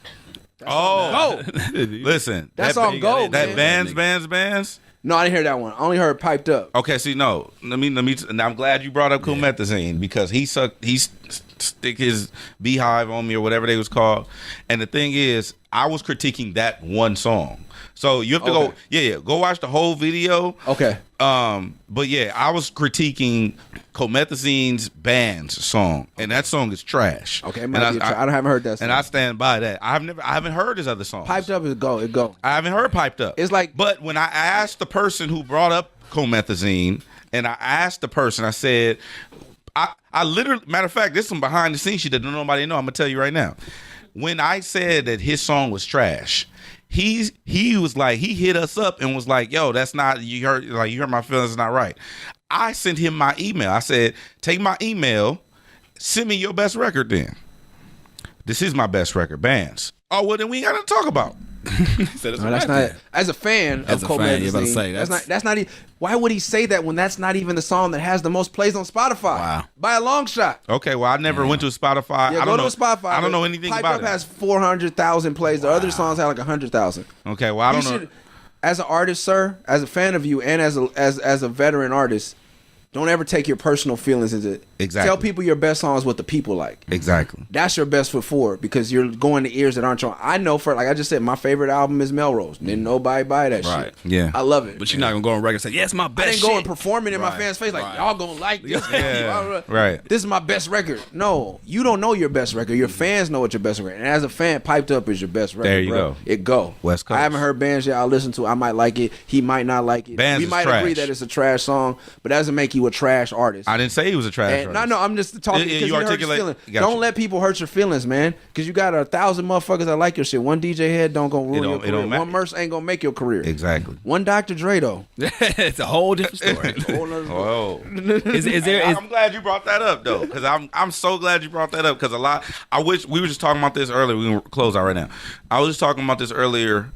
Go. Listen,
that's on go.
That bands.
No, I didn't hear that one. I only heard Piped Up.
Okay, see, no. Let me. And I'm glad you brought up Comethazine because he stick his beehive on me or whatever they was called. And the thing is, I was critiquing that one song. So you have to go watch the whole video.
Okay.
But yeah, I was critiquing Comethazine's band's song, and that song is trash.
Okay, I haven't heard that song.
And I stand by that. I haven't heard his other songs.
Piped Up is go.
I haven't heard Piped Up.
It's like,
but when I asked the person who brought up Comethazine, and I asked the person, I said, I literally, matter of fact, this is some behind the scenes shit that nobody know. I'm gonna tell you right now. When I said that his song was trash, he was like, he hit us up and was like, yo, that's not, you hurt my feelings, it's not right. I sent him my email. I said, take my email, send me your best record then. This is my best record, bands. Oh, well, then we ain't got to talk about.
So
No, that's not. As a fan
As
of
a
Cole
fan, you're about to
Magazine,
say,
that's not.
that's-
That's not. Why would he say that when that's not even the song that has the most plays on Spotify?
Wow.
By a long shot.
Okay, well, I never went to a Spotify.
Yeah,
I
go
don't
to
know.
a Spotify.
I don't know anything
Pipe
about
Up
it.
has 400,000 plays. The other songs have like 100,000.
Okay, well, I don't know.
As an artist, sir, as a fan of you, and as a veteran artist, don't ever take your personal feelings into it.
Exactly.
Tell people your best song is what the people like.
Exactly.
That's your best foot forward because you're going to ears that aren't your own. I know for, like I just said, my favorite album is Melrose. Didn't nobody buy that
Right.
shit.
Yeah.
I love it.
But you're not gonna go on record and say, yeah, it's my
I
best
didn't go
shit.
and perform it in my
Right.
fans' face like,
Right.
y'all gonna like this.
Yeah. Right.
This is my best record. No, you don't know your best record. Your fans know what your best record. And as a fan, Piped Up is your best record.
There you
bro.
go.
It go.
West Coast.
I haven't heard Bands yet. I'll listen to it. I might like it. He might not like it.
Bands
we
is
might
trash.
agree that it's a trash song, but that doesn't make you a trash artist.
I didn't say he was a trash
And,
artist.
no, I'm just talking
Yeah,
because
you
you hurt your
articulate-
feelings.
got
Don't
you.
let people hurt your feelings, man. Because you got 1,000 motherfuckers that like your shit. One DJ Head don't go ruin
don't-
your
it
career.
don't matter.
One Murs ain't gonna make your career.
Exactly.
One Dr. Dre though.
It's a whole different story.
Whoa.
is there?
I'm glad you brought that up though, because I'm so glad you brought that up because I wish we were just talking about this earlier. We can close out right now. I was just talking about this earlier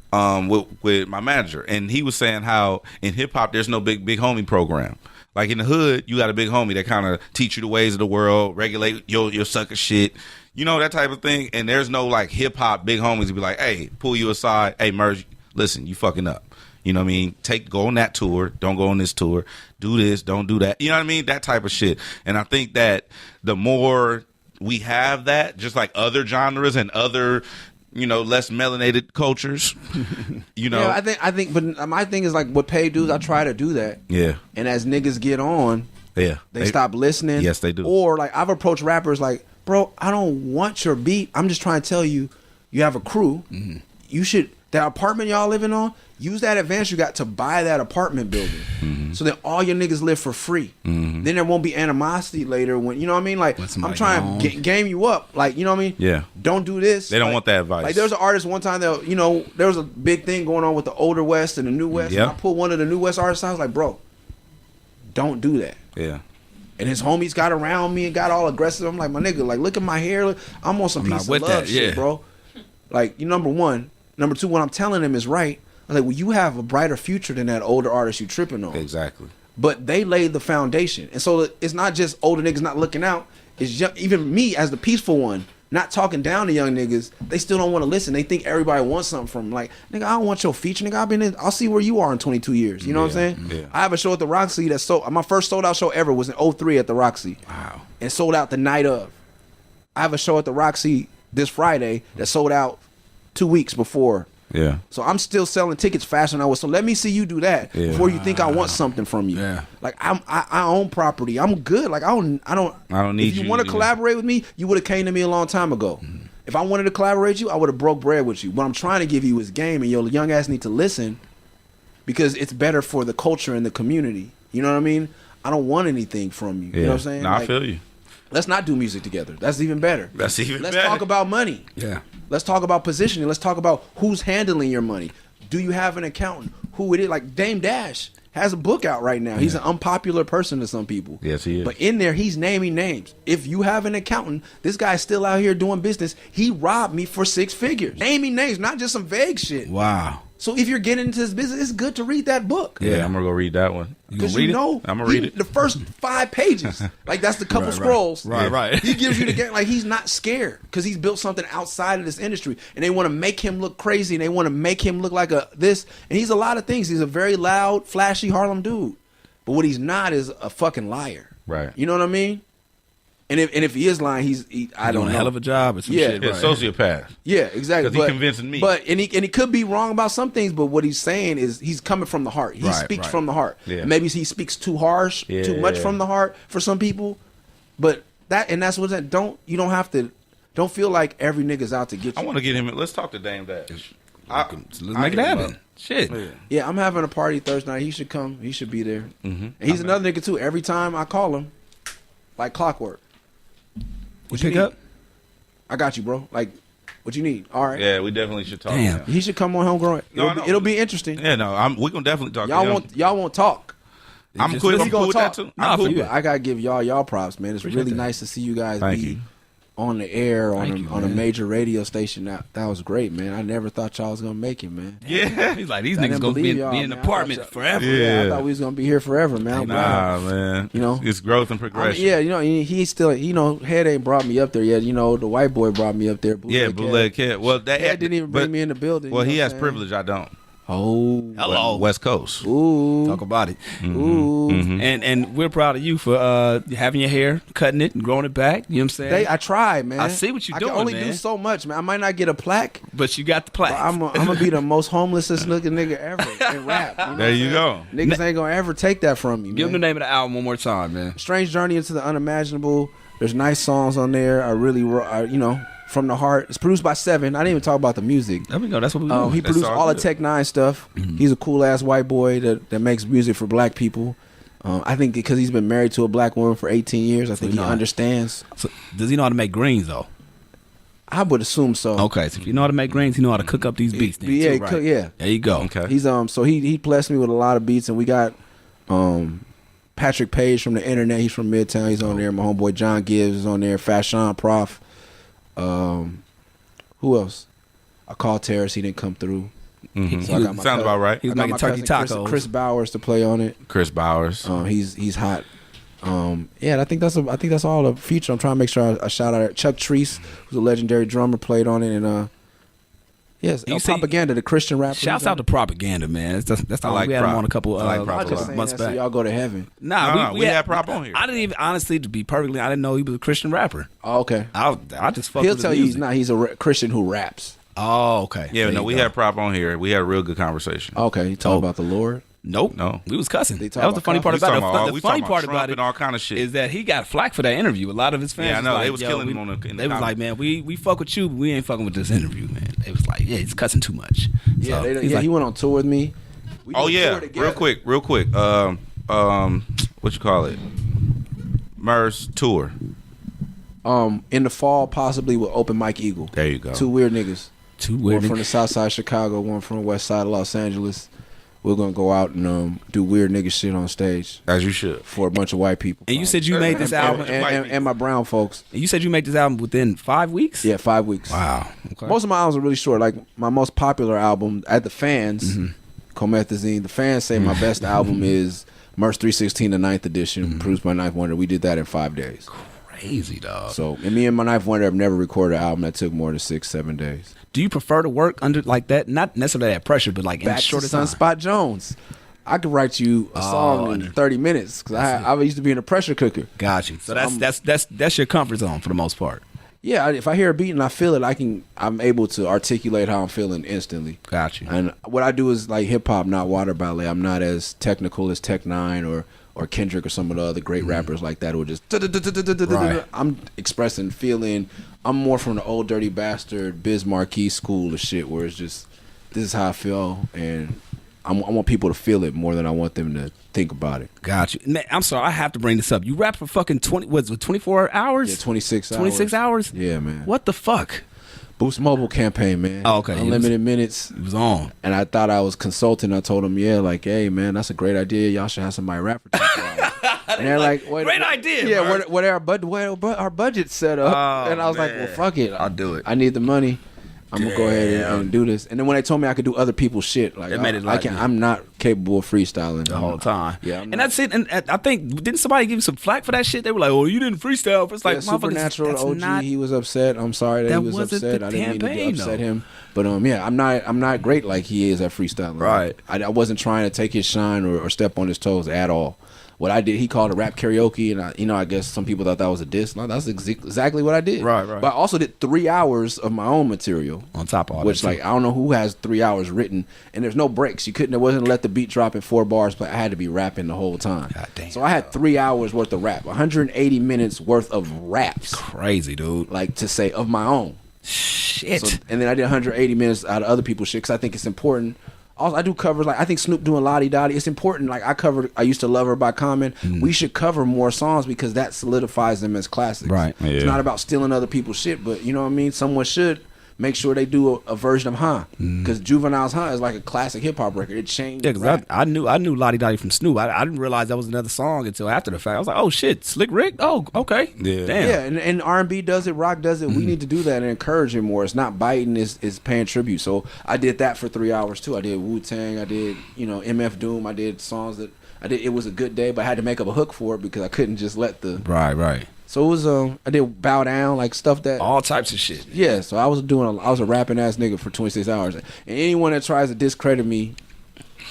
with my manager, and he was saying how in hip hop there's no big homie program. Like in the hood, you got a big homie that kind of teach you the ways of the world, regulate your sucker shit, you know, that type of thing. And there's no like hip hop big homies to be like, hey, pull you aside, hey Murs, listen, you fucking up. You know what I mean? Go on that tour. Don't go on this tour. Do this. Don't do that. You know what I mean? That type of shit. And I think that the more we have that, just like other genres and other, you know, less melanated cultures, you know.
Yeah, I think, but my thing is like with paid dudes, I try to do that.
Yeah.
And as niggas get on,
Yeah.
they stop listening.
Yes, they do.
Or like I've approached rappers like, bro, I don't want your beat. I'm just trying to tell you, you have a crew.
Mm-hmm.
You should, that apartment y'all living on, use that advance you got to buy that apartment building.
Mm-hmm.
So then all your niggas live for free. Then there won't be animosity later when, you know what I mean? Like,
When
I'm
somebody
trying to game you up. Like, you know what I mean?
Yeah.
Don't do this.
They don't
Like-
want that advice.
Like, there was an artist one time that, you know, there was a big thing going on with the older West and the new West.
Yeah.
And I pulled one of the new West artists. I was like, bro, don't do that.
Yeah.
And his homies got around me and got all aggressive. I'm like, my nigga, like, look at my hair. I'm on some
I'm not
peace of
with
love
that,
shit,
yeah.
bro. Like, you number one. Number two, what I'm telling him is right. I was like, well, you have a brighter future than that older artist you tripping on.
Exactly.
But they laid the foundation. And so it's not just older niggas not looking out. It's even me as the peaceful one, not talking down to young niggas. They still don't want to listen. They think everybody wants something from them. Like, nigga, I don't want your feature. Nigga, I'll see where you are in 22 years. You know what I'm saying?
Yeah.
I have a show at the Roxy that's my first sold out show ever was in 03 at the Roxy.
Wow.
And sold out the night of. I have a show at the Roxy this Friday that sold out 2 weeks before.
Yeah.
So I'm still selling tickets faster than I was. So let me see you do that before you think I want something from you.
Yeah.
Like I own property. I'm good. Like I don't
need
if you
you,
want to
yeah.
collaborate with me, you would have came to me a long time ago. If I wanted to collaborate with you, I would have broke bread with you. What I'm trying to give you is game, and your young ass need to listen because it's better for the culture and the community. You know what I mean? I don't want anything from you.
Yeah.
You know what I'm saying?
No, I
Like,
feel you.
let's not do music together. That's even better.
That's even
Let's
better.
talk about money.
Yeah.
Let's talk about positioning. Let's talk about who's handling your money. Do you have an accountant? Who it is? Like Dame Dash has a book out right now. He's an unpopular person to some people.
Yes, he is.
But in there, he's naming names. If you have an accountant, this guy's still out here doing business. He robbed me for 6 figures. Naming names, not just some vague shit.
Wow.
So if you're getting into this business, it's good to read that book.
Yeah, I'm gonna go read that one.
Because
read
you
it?
know,
I'm gonna read it.
The first 5 pages, like that's the couple
Right, right.
scrolls.
Right.
He gives you the game. Like he's not scared because he's built something outside of this industry, and they want to make him look crazy, and they want to make him look like this. And he's a lot of things. He's a very loud, flashy Harlem dude, but what he's not is a fucking liar.
Right.
You know what I mean? And if he is lying, I don't
Doing
know.
a hell of a job or some
Yeah.
shit.
Yeah,
Right.
sociopath.
Yeah, exactly.
'Cause he convincing me.
But and he could be wrong about some things, but what he's saying is he's coming from the heart. He
Right,
speaks
right.
from the heart.
Yeah.
Maybe he speaks too harsh, too much
Yeah.
from the heart for some people. But that's what's that. Don't feel like every nigga's out to get you.
I want to get him. Let's talk to Dame Dash.
Let's make it happen. Shit.
Yeah, I'm having a party Thursday night. He should come. He should be there. And he's another nigga too. Every time I call him, like clockwork. What
Pick
you need?
up?
I got you, bro. Like, what you need? All right.
Yeah, we definitely should talk.
Damn.
To him.
He should come on Homegrown.
No,
It'll be interesting.
Yeah, no, we gonna definitely talk.
Y'all
to him.
won't talk.
I'm
Just
cool.
listen,
I'm
gonna
cool with that
talk.
too.
Nah,
I'm cool.
for you.
I gotta give y'all props, man. It's
Appreciate
really
that.
nice to see you guys
Thank
be
you.
on the air on a major radio station. That was great, man. I never thought y'all was gonna make it, man.
Yeah, he's like these niggas gonna be in an apartment forever.
Yeah, I thought we was gonna be here forever, man.
Nah, man.
You know,
it's growth and progression.
Yeah, you know, he's still, you know, Head ain't brought me up there yet. You know, the white boy brought me up there.
Bootleg Cat. Well, that
Head didn't even bring me in the building.
Well, he has privilege. I don't.
Oh,
hello,
West Coast.
Ooh,
talk about it.
Ooh,
and we're proud of you for having your hair, cutting it, and growing it back. You know what I'm saying?
I tried, man.
I see what you're doing,
I can only
man.
do so much, man. I might not get a plaque,
but you got the plaque.
I'm gonna be the most homelessest looking nigga ever in rap. You know
there you go.
Niggas ain't gonna ever take that from you.
Give
man.
them the name of the album one more time, man.
Strange Journey into the Unimaginable. There's nice songs on there. I really, you know. From the heart. It's produced by Seven. I didn't even talk about the music.
There we go. That's what we do.
He produced all the Tech Nine stuff. He's a cool ass white boy that makes music for black people. I think because he's been married to a black woman for 18 years, I think he understands.
So, does he know how to make greens though?
I would assume so.
Okay, so if you know how to make greens, you know how to cook up these beats. Then,
yeah,
too, right?
yeah.
There you go.
Okay.
He's so he blessed me with a lot of beats, and we got Patrick Page from the internet. He's from Midtown. He's on there. My homeboy John Gibbs is on there. Fashion Prof. Who else? I called Terrace. He didn't come through.
So I got my sounds about right.
He was making turkey tacos.
Chris Bowers to play on it.
Chris Bowers.
He's hot. Yeah, I think that's all the feature. I'm trying to make sure I shout out Chuck Treese, who's a legendary drummer, played on it, and yes, Propaganda, the Christian rapper.
Shouts out to Propaganda, man. That's all.
Like
we had him on a couple
months back. So y'all go to heaven.
Nah,
we had Prop on here.
I didn't even, honestly, to be perfectly, I didn't know he was a Christian rapper.
Oh, okay.
I just fucked
He'll
with
tell
his
you
music.
he's a Christian who raps.
Oh, okay.
Yeah, no, we had Prop on here. We had a real good conversation.
Okay, you talk about the Lord.
Nope.
No.
We was cussing.
They
That was the funny part about it. The funny part about it
and all kind of shit
is that he got flack for that interview. A lot of his fans.
Yeah, I know.
Was
they was killing him on the.
They was like, man, we fuck with you, but we ain't fucking with this interview, man. They was like, yeah, he's cussing too much.
Yeah,
So,
he went on tour with me.
Oh yeah, real quick. What you call it? Murs tour.
In the fall, possibly with Open Mike Eagle.
There you go.
Two weird niggas.
One
from the south side of Chicago, one from the west side of Los Angeles. We're gonna go out and do weird nigga shit on stage.
As you should.
For a bunch of white people.
And you said you made this album
and my brown folks.
And you said you made this album within 5 weeks?
Yeah, 5 weeks.
Wow. Okay.
Most of my albums are really short. Like my most popular album at the fans, Comethazine. The fans say my best album is Murs 316, the 9th edition, produced by Ninth Wonder. We did that in 5 days.
Crazy, dog.
So, and me and my Ninth Wonder have never recorded an album that took more than 6-7 days.
Do you prefer to work under like that? Not necessarily that pressure, but like in a shorter time.
Sunspot Jones. I could write you a song in 30 minutes because I used to be in a pressure cooker.
Got you. So that's your comfort zone for the most part.
Yeah, if I hear a beat and I feel it, I'm able to articulate how I'm feeling instantly.
Got you.
And what I do is like hip hop, not water ballet. I'm not as technical as Tech Nine or Kendrick or some of the other great rappers like that who are just I'm expressing feeling. I'm more from the old dirty bastard Biz Marquee school of shit where it's just this is how I feel and I want people to feel it more than I want them to think about it.
Got you. Man, I'm sorry, I have to bring this up. You rap for fucking 24 hours?
Yeah, 26 hours.
26 hours?
Yeah, man.
What the fuck?
Boost Mobile campaign, man.
Oh, okay.
Unlimited minutes.
It was on.
And I thought I was consulting. I told them, yeah, like, hey, man, that's a great idea. Y'all should have somebody rap for 24 hours. And they're like,
great idea.
Yeah, where our budget's set up.
Oh,
and I was like, well, fuck it.
I'll do it.
I need the money. I'm gonna go ahead and do this. And then when they told me I could do other people's shit, like
it made it like
I'm not capable of freestyling
the whole time.
Yeah,
and that's it. And I think didn't somebody give you some flack for that shit? They were like, "Oh, you didn't freestyle." It's like
Supernatural OG. He was upset. I'm sorry that he was upset. I didn't mean to upset him. But yeah, I'm not great like he is at freestyling.
Right.
I wasn't trying to take his shine or step on his toes at all. What I did, he called it rap karaoke, and I guess some people thought that was a diss. No, that's exactly what I did.
Right.
But I also did 3 hours of my own material
on top of all
which, like, I don't know who has 3 hours written, and there's no breaks. It wasn't let the beat drop in 4 bars, but I had to be rapping the whole time.
God damn.
So I had 3 hours worth of rap, 180 minutes worth of raps.
Crazy, dude.
Like to say of my own.
Shit.
So, and then I did 180 minutes out of other people's shit because I think it's important. Also, I do covers, like I think Snoop doing Lottie Dottie. It's important. Like I used to love her by Common. We should cover more songs because that solidifies them as classics.
Right.
Yeah. It's not about stealing other people's shit, but you know what I mean? Someone should make sure they do a version of Huh, because Juvenile's Huh is like a classic hip hop record. It changed.
Yeah, because I knew Lottie Dottie from Snoop. I didn't realize that was another song until after the fact. I was like, oh shit, Slick Rick. Oh, okay.
Yeah.
Damn.
Yeah, and R&B does it, rock does it. We need to do that and encourage it more. It's not biting, it's paying tribute. So I did that for 3 hours too. I did Wu-Tang, I did, MF Doom, I did songs that I did. It was a good day, but I had to make up a hook for it because I couldn't just let the
Right.
So it was I did Bow Down, like stuff that
All types of shit.
yeah. So I was a rapping ass nigga for 26 hours, and anyone that tries to discredit me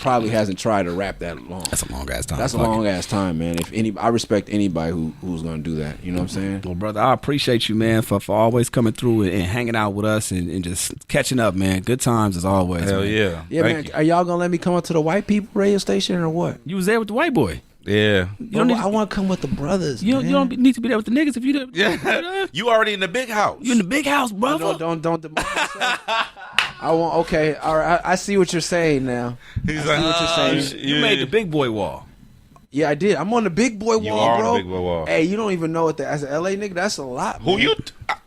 probably hasn't tried to rap that long.
That's a long ass time.
That's a long ass time, man. I respect anybody who's gonna do that. You know what I'm saying?
Well, brother, I appreciate you, man, for always coming through and hanging out with us and just catching up, man. Good times as always.
Hell
man.
yeah.
Yeah,
Thank
man.
you.
Are y'all gonna let me come up to the white people radio station or what?
You was there with the white boy.
Yeah.
I want to come with the brothers.
You
man.
don't need to be there with the niggas if you there.
Yeah. You already in the big house.
You in the big house, brother.
Don't demote yourself. I want. Okay, all right. I see what you're saying now.
He's
I see what you're saying.
You made the big boy wall.
Yeah, I did. I'm on the big boy
You
wall,
are on
bro.
the big boy wall.
Hey, you don't even know what as an LA nigga, that's a lot.
Who
man.
you?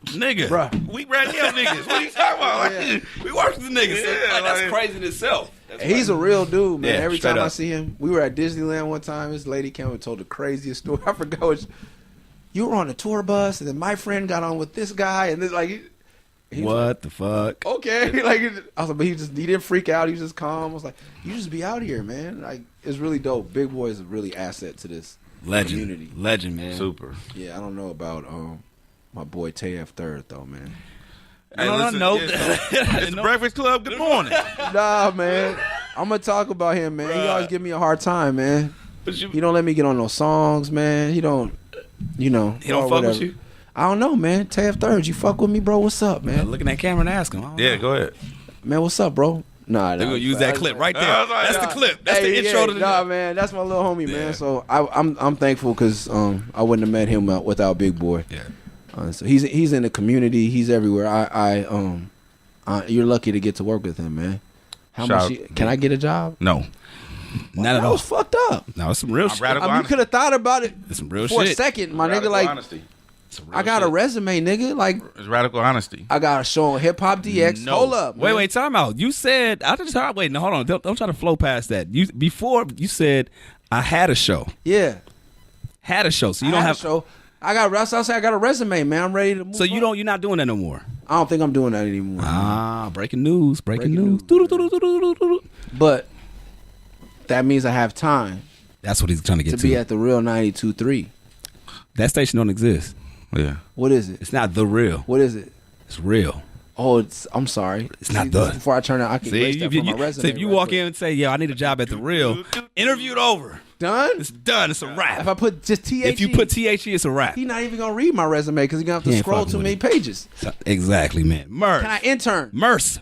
Nigga.
Bruh.
We ran them niggas. What are you talking about? Like,
We work with the niggas.
Yeah,
Like, that's
like-
crazy in itself.
He's a real dude, man.
Yeah,
Every
straight
time I
up.
see him, we were at Disneyland one time. This lady came and told the craziest story. I forgot what. You were on a tour bus, and then my friend got on with this guy, and this like. He was
What the fuck?
like, okay, like I was like, but he didn't freak out. He was just calm. I was like, you just be out here, man. Like it's really dope. Big Boy is a really asset to this community.
Legend, man.
Super.
Yeah, I don't know about my boy TF Third though, man.
Hey,
No,
listen,
no.
It's the Breakfast Club. Good morning.
Nah, man. I'm gonna talk about him, man. He always give me a hard time, man. He don't let me get on no songs, man. He don't,
He don't fuck with you?
I don't know, man. TF Third, you fuck with me, bro? What's up, man?
Look in that camera and ask him. I don't
Yeah,
know.
go ahead.
Man, what's up, bro? Nah,
They're gonna use that clip right there.
I was like,
That's the
nah.
clip. That's the intro to the.
Nah, man, that's my little homie,
Yeah.
man. So I'm thankful because I wouldn't have met him without Big Boy.
Yeah.
So he's in the community. He's everywhere. You're lucky to get to work with him, man. How
Shout
much?
out.
Can I get a job?
No.
Not at
That
all.
was fucked up.
No, it's some real
I'm
shit.
radical.
I mean, you could have thought about it
It's some real
for
shit.
a second, my nigga.
Radical
Like,
honesty.
Some real
I got a
shit.
resume, nigga. Like,
It's radical honesty.
I got a show on Hip Hop DX.
No.
Hold up. man.
Wait, time out. You said I just wait. No, hold on. Don't try to flow past that. Before you said I had a show.
Yeah.
Had a show. So you
I
don't
had
have.
a show. I got a resume, man. I'm ready to move.
So you
up.
don't. You're not doing that no more.
I don't think I'm doing that anymore.
Breaking news. Breaking news.
But that means I have time
That's what he's trying to get
to
to.
be at the real 92.3.
That station don't exist.
Yeah.
What is it?
It's not the real.
What is it?
It's real.
Oh, I'm sorry.
It's not the.
Before I turn it, I can erase that from my resume.
so if you
right
walk
quick.
in and say, "Yeah, I need a job at the real," interviewed over.
Done?
It's done. It's a wrap.
If I put just THE,
If you put THE, it's a wrap.
he not even gonna read my resume because he's gonna have
He
to
ain't
scroll
fucking
too
with
many
it.
pages.
Exactly, man. Murs.
Can I intern?
Murs.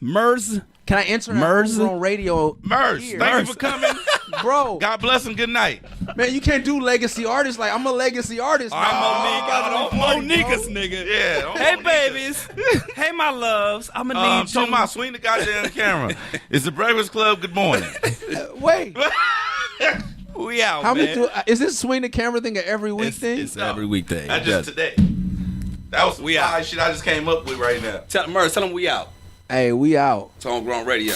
Can I intern
Murs?
at Homegrown Radio?
Murs,
here?
thank you for coming.
Bro.
God bless and good night.
Man, you can't do legacy artists. Like, I'm a legacy artist.
I'm Monica's nigga.
Yeah.
Hey, babies. Hey, my loves. I'm going to need you.
Tomas, swing the goddamn camera. It's the Breakfast Club. Good morning.
Wait.
We out,
How
man.
many is this swing the camera thing an every week thing?
It's every weekday.
Not just today. That was
We
fly
out.
shit I just came up with right now.
Tell Murs, tell him we out.
Hey, we out.
It's Homegrown Radio.